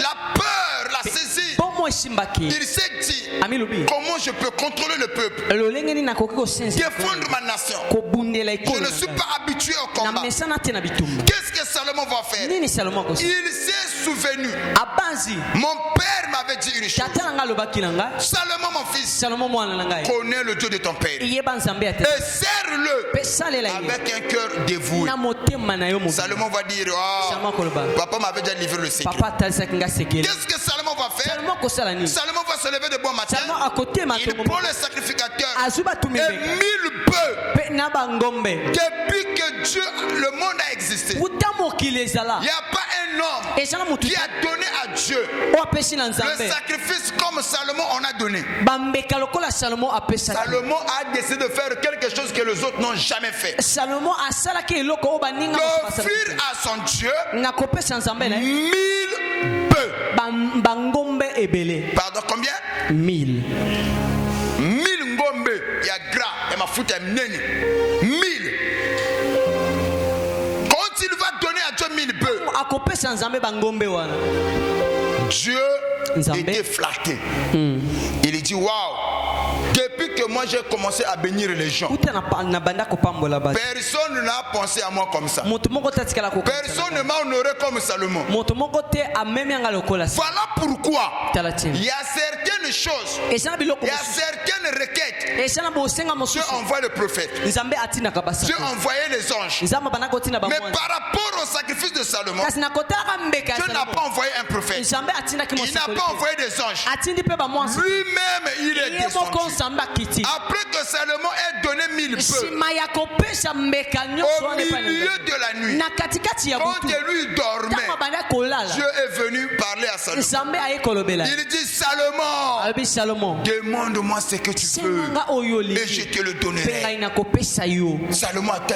la peur l'a saisi. Il s'est dit, comment je peux contrôler le peuple, défendre ma nation. Je ne suis pas habitué au combat. Qu'est-ce que Salomon va faire? Il s'est souvenu. Mon père m'avait dit une chose. Salomon, mon fils, connais le Dieu de ton père et sers-le avec un cœur dévoué. Salomon va dire, papa m'avait déjà livré le secret. Qu'est-ce que Salomon va faire? Salomon va se lever de bon matin. Il prend le sacrificateur et 1000 bœufs. Depuis que Dieu, le monde a existé, il n'y a pas un homme qui a donné à Dieu le sacrifice comme Salomon en a donné. Salomon a décidé de faire quelque chose que les autres n'ont jamais fait. D'offrir à son Dieu 1000 bœufs. Pardon, combien? 1000. 1000 ngombe ya gras et ma foute est mneni. 1000. Quand il va donner à Dieu 1000 bœufs, Dieu était flatté. Il dit waouh. Depuis que moi j'ai commencé à bénir les gens, personne n'a pensé à moi comme ça. Personne ne m'a honoré comme Salomon. Voilà pourquoi il y a certaines choses, il y a certaines requêtes. Dieu envoie le prophète, Dieu envoyait les anges. Mais par rapport au sacrifice de Salomon, Dieu n'a pas envoyé un prophète, il n'a pas envoyé des anges. Lui-même il est descendu. Après que Salomon ait donné 1000 bœufs au milieu de la nuit, quand lui dormait, Dieu est venu parler à Salomon. Il dit Salomon, demande-moi ce que tu veux et je te le donnerai. Salomon a dit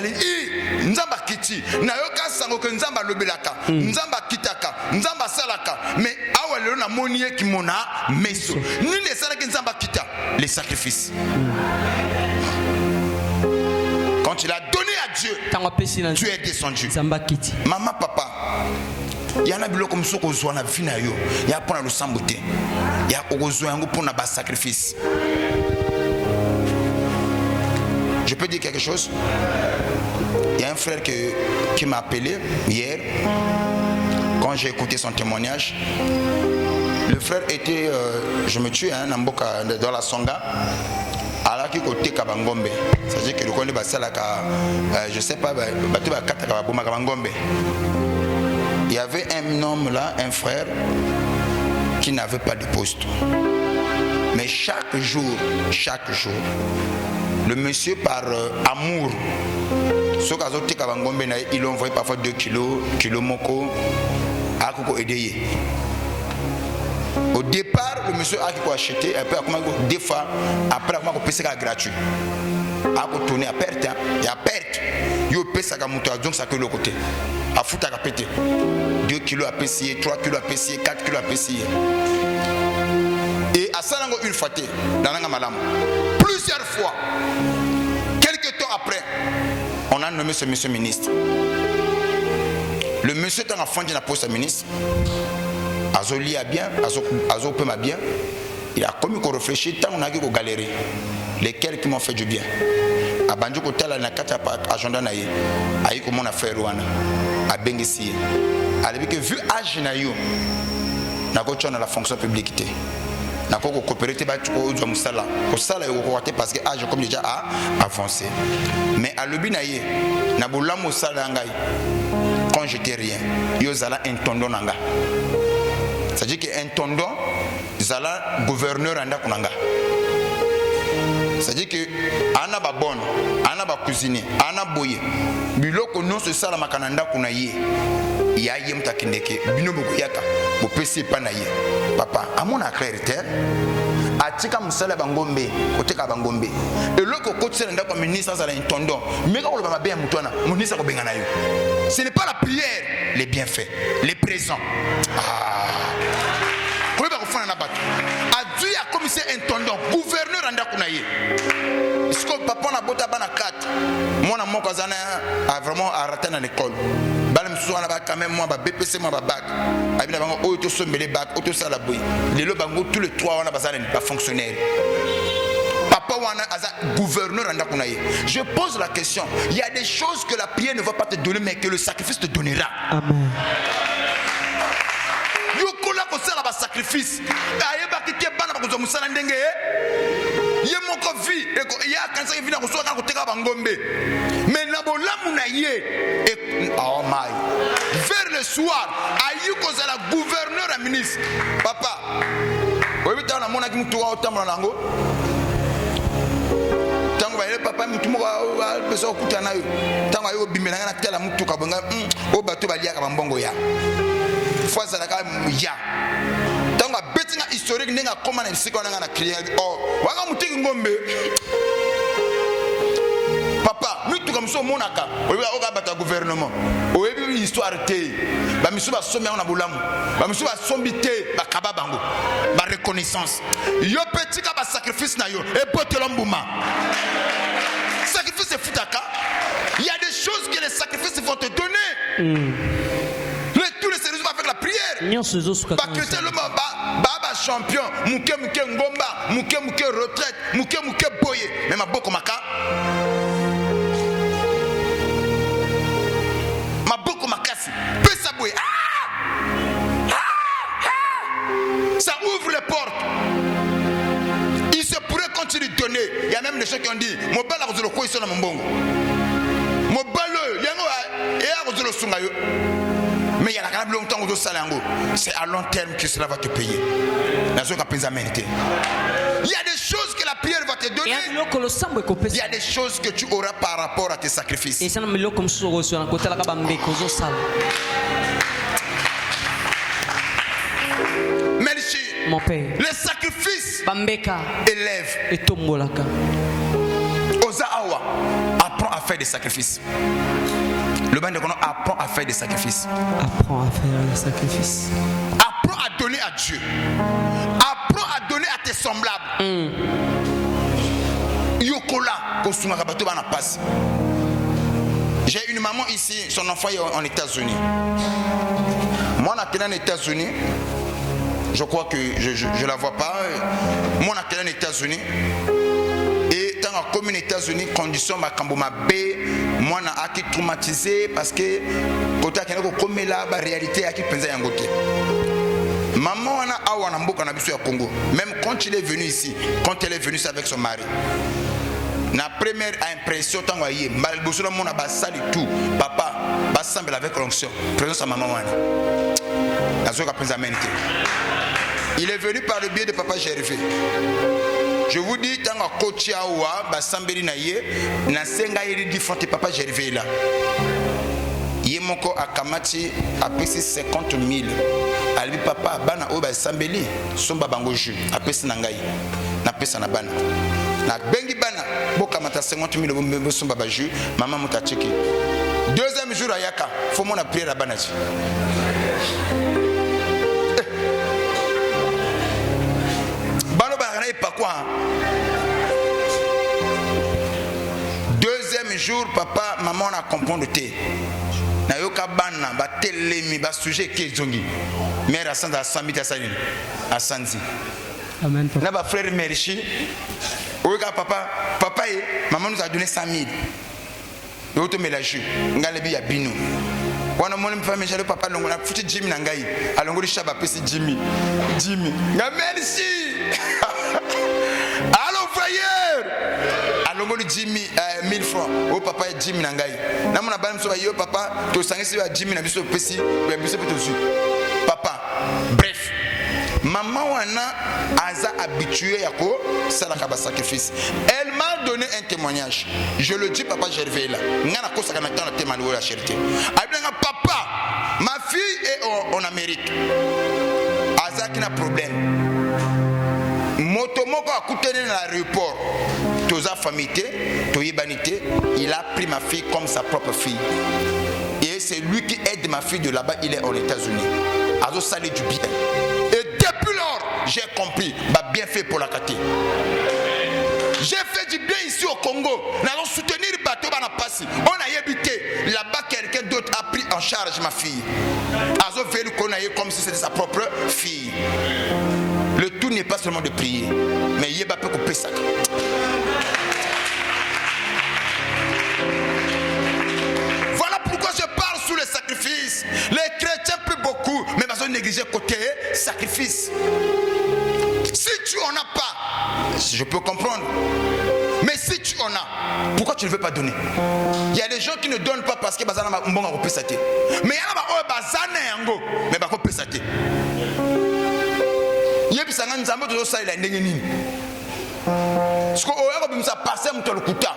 Nzamba kiti nayoka sango ke nzamba lobelaka nzamba kitaka nzamba salaka mais awalelo na monie ki mona meso nini esalaki nzamba kita les sacrifices. Quand il a donné à Dieu, Dieu est descendu. Maman, papa, il y en a biloko comme ça qu'on soit na vie na yo, il y a pour le samboté, il y a besoin pour na bas sacrifice. Je peux dire quelque chose? Il y a un frère qui m'a appelé hier quand j'ai écouté son témoignage. Le frère était, je me tue, dans la Songa, alors qu'il était Kabangombe. C'est-à-dire que le connaît je ne sais pas, il y avait un homme là, un frère, qui n'avait pas de poste. Mais chaque jour, le monsieur par amour, il envoyait parfois 2 kilos moko, à Koko Edeye. Au départ, le monsieur a acheté, après, des fois, après, il a payé gratuit. Il a tourné à perte, il a perte. Il a payé ça donc ça que le côté. A foutre à péter. 2 kilos à payer, 3 kilos à payer, 4 kilos à payer. Et à ça, une fois, plusieurs fois, quelques temps après, on a nommé ce monsieur ministre. Le monsieur est en fin de la poste ministre. Azoli a bien, Azo peut bien. il a commis qu'on réfléchit tant on a qu'on galérer lesquels qui m'ont fait du bien a banjo ko tala na kata agenda na ye ayi ko mon affaire wana a bengisi a lebi que vu âge na yo na ko tshona la fonction publique te na ko coopérer ba ko zo musala ko sala yo ko te parce que âge comme déjà a avancé mais a lebi na ye na bolamu sala ngai quand j'étais rien yo zala intendant nanga ça dit que intendant zala gouverneur anda kunanga ça dit que ana ba bonne ana ba cuisiner ana boye biloko non se sala makananda kuna ye ya yem takindeke bino boko yaka bo pesi pa na ye papa amona clarité atika musala bangombe koteka bangombe eloko kotsela ndako ministre za intendant meka ko ba bien mutwana ministre ko benga na yo ce n'est pas la prière les bienfaits les présents ko ba ko fana na bato adu ya commissaire intendant gouverneur andako na ye est-ce que papa na bota bana 4 mona moko azana a vraiment arrêté dans l'école bala msusu na ba quand même moi ba BPC moi ba bac abina bango o to sombele bac o to sala boy lelo bango tous les trois wana bazana pas fonctionnaire papa wana aza gouverneur andako na ye je pose la question il y a des choses que la prière ne va pas te donner mais que le sacrifice te donnera. Amen. Yokola ko sala ba sacrifice ayeba kite bana ba ko musala ndenge ye moko vi ya kanisa vina ko soka ko teka bangombe mais na bolamu na ye oh my vers le soir ayi ko sala gouverneur a ministre papa oyebi ta na mona ki mutu wa otamla nango tango ba papa mutu mo ba beso kutana yo tango ayo bimela na tela mutu ka bonga o bato balia ka bambongo ya fois ça ka ya tango betinga historique ninga koma na siko na crier oh waka mutiki ngombe papa mutu comme so monaka oyebi o ka bata gouvernement oyebi histoire te ba misu ba somi na bolamu ba misu ba sombi te ba kaba bango ba reconnaissance yo petit ka ba sacrifice na yo e potelo mbuma sacrifice futaka il y a des choses que les sacrifices vont te donner tous les services avec la prière ba chrétien le baba champion muke ngomba muke retraite muke boye mais maboko maka makasi pesa boye ça ouvre les portes. Il se pourrait continuer de donner. Il y a même des gens qui ont dit mon bal a quoi ils sont dans mon bon mon bal yango et a le sungayo mais il y a la longtemps au salango c'est à long terme que cela va te payer. Il y a des choses que la prière va te donner. Il y a des choses que tu auras par rapport à tes sacrifices. Merci. Mon père. Les sacrifices élèvent. Ozawa apprend à faire des sacrifices. Le bain de Kono apprend à faire des sacrifices. Apprends à faire des sacrifices. Apprends à donner à Dieu. Apprends à donner à tes semblables. Yokola, j'ai une maman ici, son enfant est en États-Unis. Moi, on est en États-Unis. Je crois que je la vois pas. Moi, on est en États-Unis. Et dans la commune États-Unis, condition ma kamboma B, moi on a été traumatisé parce que quand on a comme la réalité a qui pensait en côté. Maman on a awa namboka na biso ya Congo. Même quand il est venu ici, quand elle est venue avec son mari. La première impression tant voyez, malboso mon a basali tout, papa, bassemble avec l'onction. Présence à maman wana. Nazoka pensamento. Il est venu par le biais de papa Gervais. Je vous dis, dans la Kochiawa, Bassambeli Naye, Nasenga Iri Diffante, papa Gervais là. Yemoko Akamati a payé 50 000. Albi papa, Bana Oba Sambeli, Somba Bangoju, a payé Nangaï, n'a payé Sanabana. Na Bengi Bana, Bokamata 50 000, Somba Baju, maman Moutacheki. Deuxième jour à Yaka, faut mon prière à Banaji. Pas quoi. Deuxième jour, papa, maman a compris le thé. Na yoka bana ba telemi ba sujet ke zongi. Mère asanda samita salini. Asanzi. Amen. N'a frère Merichi. Papa et maman nous a donné 100 000. Et auto mélange. Ngalebi ya bino. Wana mona mfame jalo papa longo na futi Jimmy na ngai. Alongo li shaba pesi Jimmy. Nga merci. Allô frère. Alongo li Jimmy 1000 francs. Oh papa et Jimmy na ngai. Na mona bana mso yo papa to sangisi ya Jimmy na biso pesi. Ya biso petosu. Papa. Bref. Maman wana aza habituée à quoi ça la kaba sacrifice. Elle m'a donné un témoignage. Je le dis papa Gervais là. Ngana ko ça kana tana témoigner la charité. Ablenga papa, ma fille est en Amérique. Aza qui n'a problème. Motomoko a coûté dans l'aéroport. Toza famité, toyebanité, il a pris ma fille comme sa propre fille. Et c'est lui qui aide ma fille de là-bas, il est aux États-Unis. Azo salé du bien. Depuis lors, j'ai compris, bah bien fait pour la Kati. J'ai fait du bien ici au Congo. Nous allons soutenir le bateau, on a habité. Là-bas, quelqu'un d'autre a pris en charge ma fille. Azo fait le connaître comme si c'était sa propre fille. Le tout n'est pas seulement de prier, mais il y a pas couper ça. Voilà pourquoi je parle sous le sacrifice. Les chrétiens prient beaucoup, mais ils ont négligé côté sacrifice. Si tu en as pas, je peux comprendre. Mais si tu en as, pourquoi tu ne veux pas donner? Il y a des gens qui ne donnent pas parce que bazana mbonga ko pesate. Mais il y a ba bazana yango, mais ba ko pesate. Yebi sanga nzambo to sa ila ndenge nini? Sko o yako bimsa passer mto lukuta.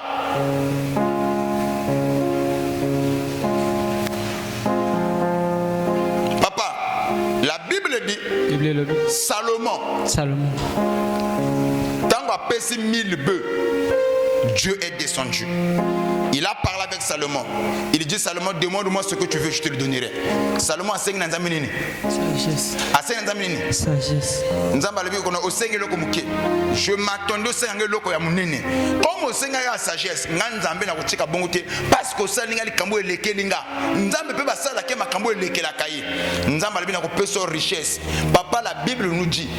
Papa, la Bible dit Salomon. Tant qu'on pèse 1000 bœufs, Dieu est descendu. Il a parlé avec Salomon. Il dit Salomon, demande-moi ce que tu veux, je te le donnerai. Salomon a 5 ans. Sagesse. A 5 ans. Sagesse. Je m'attendais au 5 ans. Comme au 5 ans à sagesse, parce que ça n'a pas de lekelinga. Nzambe peut pas ça la kema kambo lekela kaye. Nzambe albi na ko peso richesse. Papa, la Bible nous dit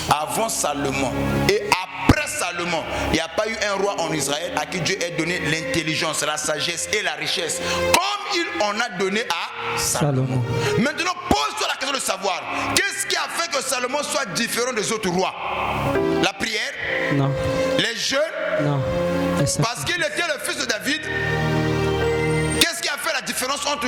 avant Salomon et après Salomon, il n'y a pas eu un roi en Israël à qui Dieu ait donné l'intelligence, la sagesse et la richesse, comme il en a donné à Salomon. Maintenant, pose-toi la question de savoir, qu'est-ce qui a fait que Salomon soit différent des autres rois? La prière? Non. Les jeûnes? Non. Parce qu'il était le fils de David. Qu'est-ce qui a fait la différence entre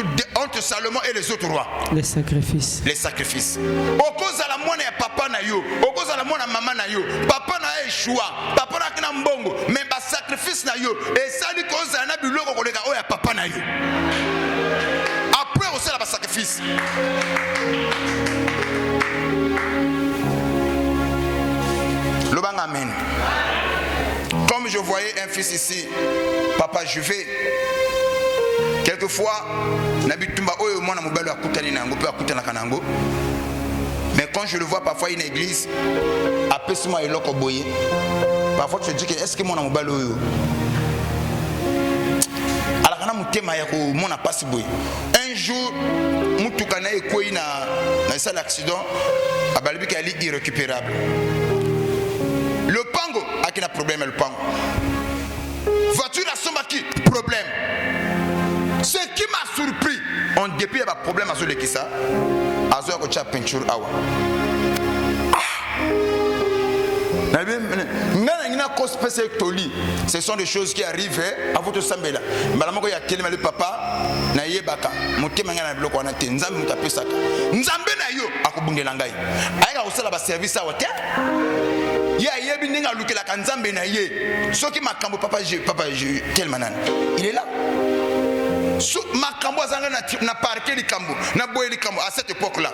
Salomon et les autres rois? Les sacrifices. Les sacrifices. Au cause de la moine et papa na yo, au cause de la moine et maman na yo, papa na échoua, papa na kina mbongo, mais ba sacrifice na yo, et ça dit cause de la biloko kolega o ya papa na yo. Après aussi la ba sacrifice. Le bang amen. Comme je voyais un fils ici, papa je vais. Quelquefois, mais quand je le vois parfois une église, parfois tu te dis que est-ce que mon amobalo un jour, Moutoukana et Kouina, dans un accident, à Balbi Kali irrécupérable. Le pango, a qui a problème le pango. Voiture à Sombaki, problème. Ce qui m'a surpris, en dépit d'un problème à ce qui ça, à ce que tu as peinture à ce sont des choses qui arrivent à votre sambela. Madame, il y a quelqu'un le papa, naïe baka, monté mangana bloc on a été, nzambe mutape saka, nzambe naïo, à kubungelangai. Aïe, on sait la service à hôtel. Ya yebi ninga lukela kanzambe naïe. Ce qui m'a cambo papa, quel manan, il est là. Makambo azanga na parquet li kambo na boye li kambo à cette époque là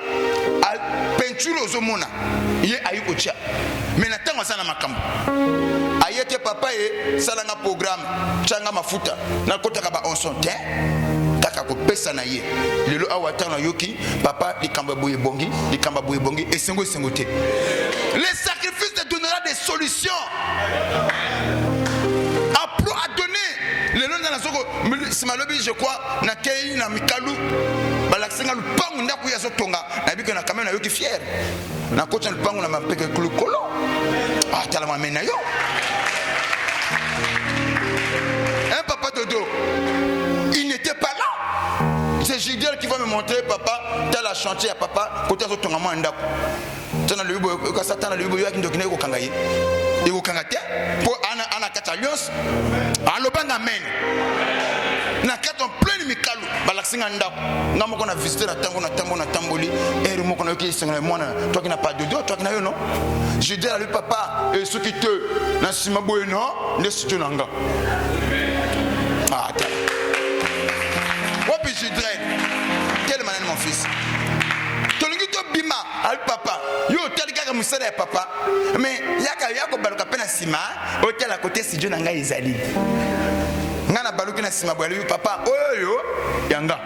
peinture aux omona ye ayiko tia mais na tango sana makambo ayete papa e salanga programme changa mafuta na kotaka ba onson te taka ko pesa na ye lelo awata na yoki papa li kambo boye bongi et sengo te. Les sacrifices te donnera des solutions. Apprends à donner le nom de ngana soko simalobi je crois na kei na mikalu balaksenga lupangu ndaku ya sotonga na biko na kamera yo ki fier na kocha lupangu na mapeke kulukolo ah tala mamena yo un papa dodo il n'était pas là. C'est Gilles qui va me montrer papa tel a chanté à papa côté sotonga mo ndaku tana le bibo ka satana le bibo yo akindokine ko kangaye et ko kangate pour ana katalios alobanga men na katon plein mikalu balaksinga ndako ngamo ko na visiter na tango na tamboli et mo ko na ki singa mona toi qui n'a pas de dos toi qui na yo non je dis à lui papa et ce qui te na sima boy non ne studio nanga ah ta wapi je dirais quel manan mon fils tolingi to bima al papa yo tel kaka musala ya papa mais yako baluka pena sima hotel à côté studio nanga ezali ngana baluki na sima bwali papa oyo yanga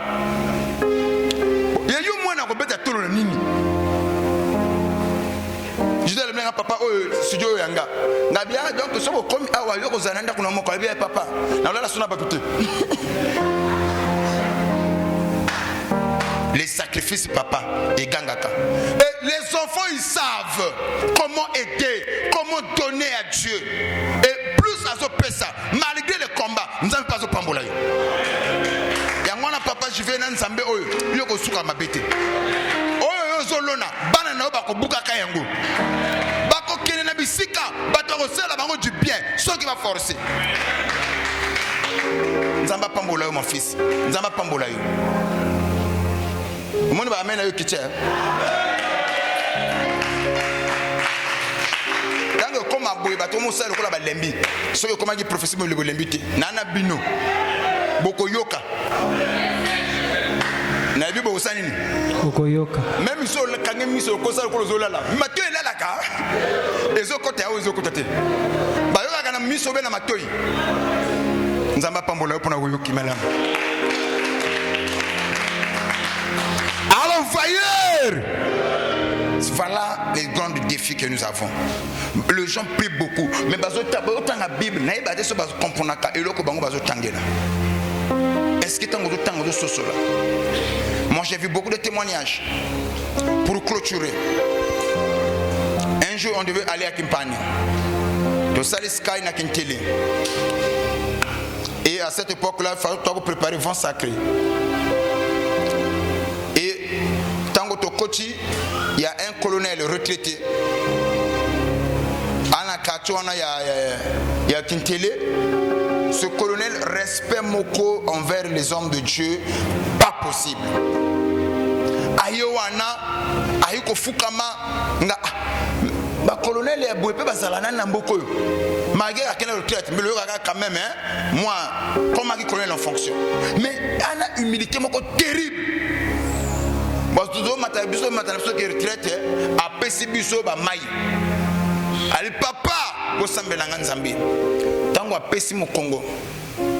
yeyo mwana ko beta tolo na nini je dis le papa oyo studio yanga ngabia donc soko comme awa yo ko zananda kuna moko bia papa na lola sona batute les sacrifices papa et gangaka et les enfants ils savent comment aider, comment donner à Dieu et plus à ce pesa malgré les combats nous n'avons pas au pambola yo yangwana papa je vais na nzambe oyo yo ko suka mabete oyo yo zolona bana na ba ko buka kayango bako kene na bisika bato ko sala bango du bien ceux qui va forcer nzamba pambola yo mon fils nzamba pambola yo moni ba amena yo kiche dango koma boy bato mo sala ko la ba lembi so yo koma ki professeur mo le lembi te nana bino boko yoka na bibo usani ni boko yoka même so le kange miso ko sala ko zolala mato elala ka ezo kote ya ezo kote te ba yoka kana miso be na matoi nzamba pambola yo pona ko yoki malama. Alors, vailleur! Voilà les grands défis que nous avons. Les gens prient beaucoup. Mais autant la Bible, est-ce que tu as moi, j'ai vu beaucoup de témoignages. Pour clôturer, un jour, on devait aller à Kimpani. De Saliskai na Kintele. Et à cette époque-là, il fallait préparer le vent sacré. Il y a un colonel retraité. Il y a Kintele. Ce colonel respect moko envers les hommes de Dieu, pas possible. Ayowana, ayoko fukama, nga, ba colonel ya boepe bazalana na mboko. Malgré la retraite, mais le gars quand même, hein, moi, comme un colonel en fonction. Mais il y a une humilité moko terrible. Retraite a pesibiso ba mai ali papa ko sambela nganzambi tango a pesi mo Congo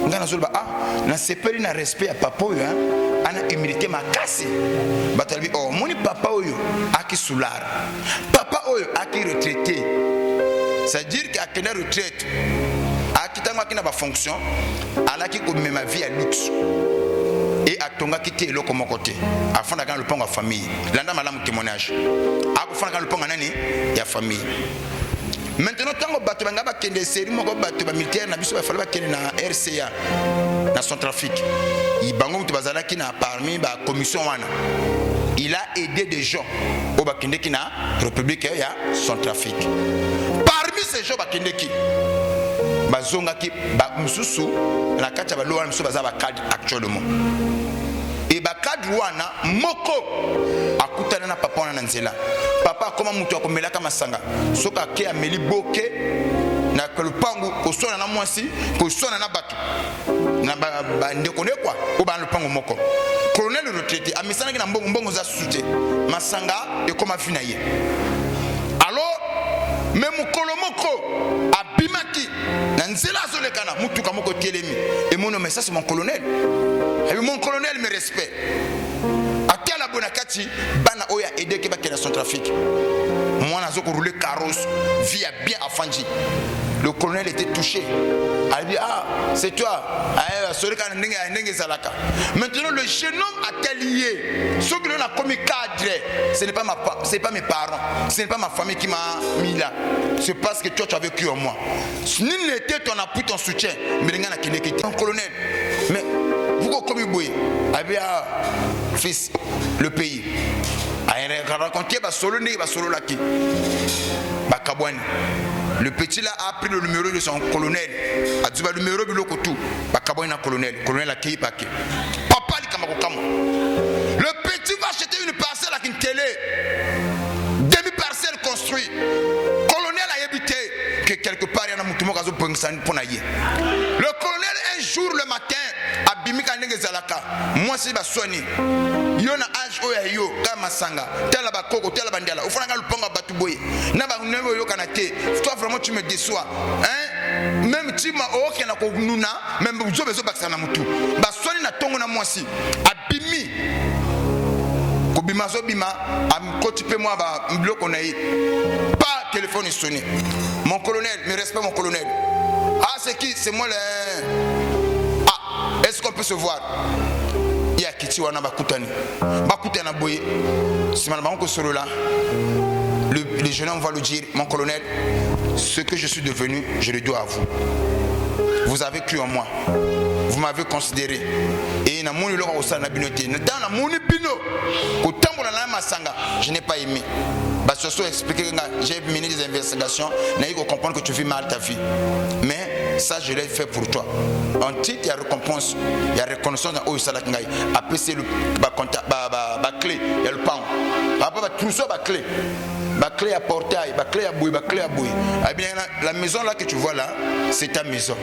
ngana zolba na sepeli na respect ya papa oyo ana humilité makasi batalbi moni papa oyo aki soulard papa oyo aki retraité ça veut dire que akena retraite aki tango akina ba fonction alaki ko mema vie à luxe et à tonga quitter le comme côté afin d'avoir le pont à famille landa malamu témoignage afin d'avoir le pont à nani ya famille maintenant tango bato bangaba kende série moko bato ba militaire na biso ba fala ba kende na RCA na Centrafrique ibango mutu bazala ki na parmi ba commission wana il a aidé des gens au bakende ki na République ya Centrafrique parmi ces gens bakende ki bazonga ki ba mususu na kati ba loa mususu bazaba cadre actuellement et ba cadre wana moko akutana na papa wana nzela papa koma mutu akomela kama masanga soka ke ameli boke na lupangu kosona na mwasi kosona na batu na ba ndekone kwa o ba lupangu moko colonel retraité amisana ki na mbongo za sute masanga e koma fina ye alors même kolomoko abimaki na nzela zolekana mutuka moko telemi et mon mais ça c'est mon colonel et mon colonel me respecte à quel bonakati bana oya aider ke ba kena son trafic. Moi nazo ko rouler carrosse vie bien afandi. Le colonel était touché. Il dit ah c'est toi. Maintenant le jeune homme a lié. Ce que l'on a commis cadre, ce n'est pas mes parents, ce n'est pas ma famille qui m'a mis là. C'est parce que toi tu as vécu en moi. Nul n'était ton appui, ton soutien. Mais les gars qui n'étaient pas colonel. Mais pourquoi comme il bouille? Il dit ah fils le pays. Il a raconté solo né solo là qui. Bakabouane. Le petit là a pris le numéro de son colonel. A dit le numéro de l'autre. Bakabouane a colonel. Colonel a qui paquet. Papa dit Kamakokamo. Le petit va acheter une parcelle avec une télé. Demi-parcelle construite. Colonel a habité que quelque part il y a un mouton qui a pour naïe. Le colonel un jour le matin a bimi kanenge zalaka. Moi c'est ba soigner. Yona age oya yo kama sanga tela ba koko tela bandela ufana luponga batuboye na ba nevo yo kanate toi vraiment tu me déçois hein même tima o kena ko nuna même uzo bezo bakisa na mutu ba soni na tongo na mwasi abimi ko bima zo bima am ko tipe moi ba mbloko na yi pas téléphone sonné mon colonel me respect mon colonel ah c'est qui c'est moi le ah est-ce qu'on peut se voir il y a Kiti wana bakutani bakutana boye simana bango solo là le jeune homme va lui dire mon colonel ce que je suis devenu je le dois à vous. Vous avez cru en moi, vous m'avez considéré et na moni loko osana binoté dans la moni bino ko tambola na masanga je n'ai pas aimé. Basoso expliquer que j'ai mené des investigations n'a eu qu'on comprendre que tu vis mal ta vie mais ça je l'ai fait pour toi. En titre il y a récompense, il y a reconnaissance dans au salak ngai après c'est le ba clé il y a le pain après ba trousseau ba clé à portail ba clé à bouille eh bien la maison là que tu vois là c'est ta maison.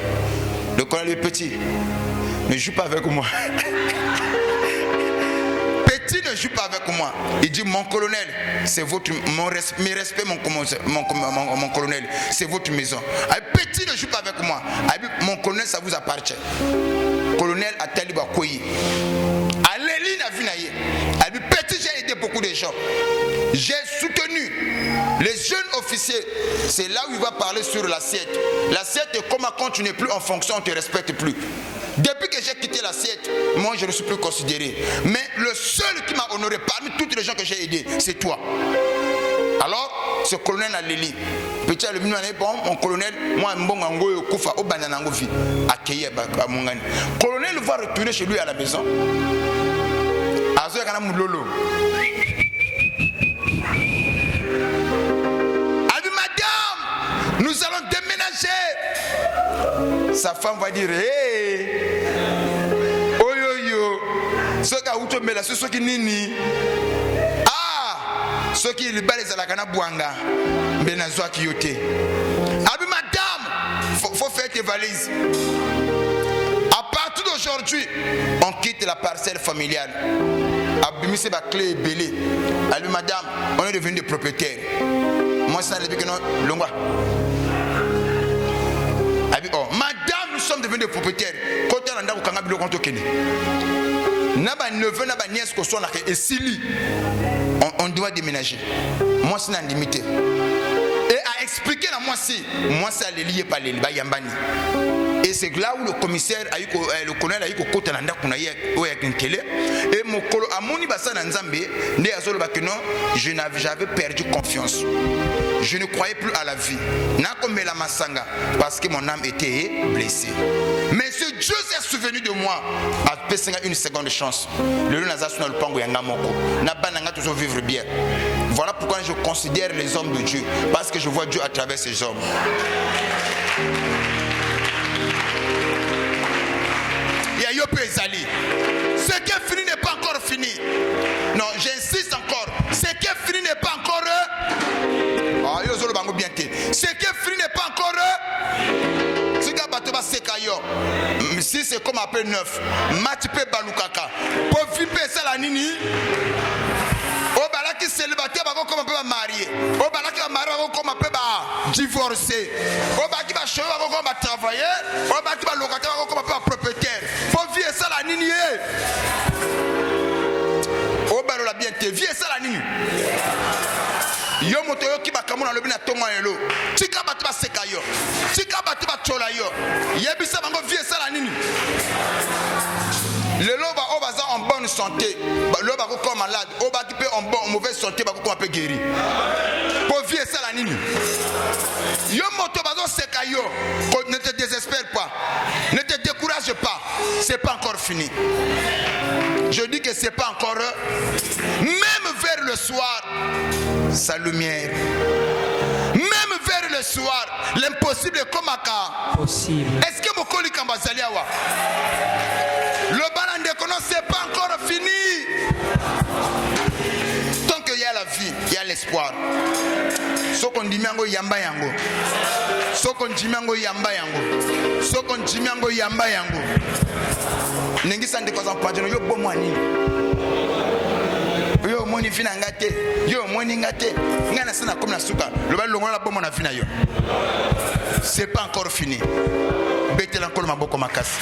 Le colonel petit ne joue pas avec moi. Petit ne joue pas avec moi. Il dit mon colonel, c'est votre mes respects mon colonel, c'est votre maison. Petit ne joue pas avec moi. Mon colonel ça vous appartient. Colonel a taliba koyi. Aléline a vu naïe. Petit j'ai aidé beaucoup de gens. J'ai soutenu les jeunes officiers. C'est là où il va parler sur l'assiette. L'assiette est comme quand tu n'es plus en fonction, on ne te respecte plus. Depuis que j'ai quitté l'assiette, moi je ne suis plus considéré. Mais le seul qui m'a honoré parmi toutes les gens que j'ai aidés, c'est toi. Alors, ce colonel a l'éli. Petit le mon colonel, moi mbongo kufa au bananango vi accueillir à Mongani. Colonel va retourner chez lui à la maison. Azo kana mulolo. Nous allons déménager. Sa femme va dire hey, oyoyo, ce qui a outo mela, ce qui nini. Ah, ce qui est balé à la cana buanga, benazwa kiyote. Abi madame, faut faire tes valises. À partir d'aujourd'hui, on quitte la parcelle familiale. Abimi c'est ma clé et belé. Abi madame, on est devenu des propriétaires. Moi ça le que non longwa. Oh, madame, nous sommes devenus des propriétaires. Quand on a un kanga bilo konto kene. Naba neveu naba nièce ko so na ke esili. On doit déménager. Moi c'est un limité. Et à expliquer à moi c'est les lier par les bayambani. Et c'est là où le commissaire a eu le colonel a eu kota na ndako na ye o ya télé et mon colo amoni basana nzambe ne azolo bakeno j'avais perdu confiance. Je ne croyais plus à la vie. Nakomela masanga parce que mon âme était blessée. Mais ce Dieu s'est souvenu de moi a fait une seconde chance. Le nazasu na lupango ya ngamoko. Na bananga toujours vivre bien. Voilà pourquoi je considère les hommes de Dieu parce que je vois Dieu à travers ces hommes. Ce qui est fini n'est pas encore fini. Non, j'insiste encore. Ce qui est fini n'est pas encore. Ce qui est fini n'est pas encore. Si c'est comme après 9, Matipé Balukaka. Pour vivre ça la nini. Au balaki célibataire, comme on peut marier. Au balaki marié, comme on peut divorcer. Au balaki chauve, comme on peut travailler. Au balaki locataire, comme on peut propriétaire. Faut vivre ça la nini. Au balaki te vie ça la nini yo moto yo ki bakamona lobi na tongo yelo tika batu ba seka yo tika batu ba chola yo yebisa bango vie ça la nini le loba o baza en bonne santé le loba ko comme malade o ba ki pe en mauvaise santé ba ko pe guéri pour vie ça la nini yo moto bazo seka yo ne te désespère pas ne te décourage pas c'est pas encore fini. Je dis que c'est pas encore même vers le soir sa lumière même vers le soir l'impossible est comme aka possible. Est-ce que mokoli kambazali awa le balande kono c'est pas encore fini. Tant qu'il y a la vie il y a l'espoir. Sokon dimango yamba yango sokon dimango yamba yango sokon dimango yamba yango nengi sande kwa zampajeno yo bomwani yo moni fina ngate yo moni ngate ngana sana comme na suka le bal longola bomo na fina yo c'est pas encore fini betela nkolo maboko makasi.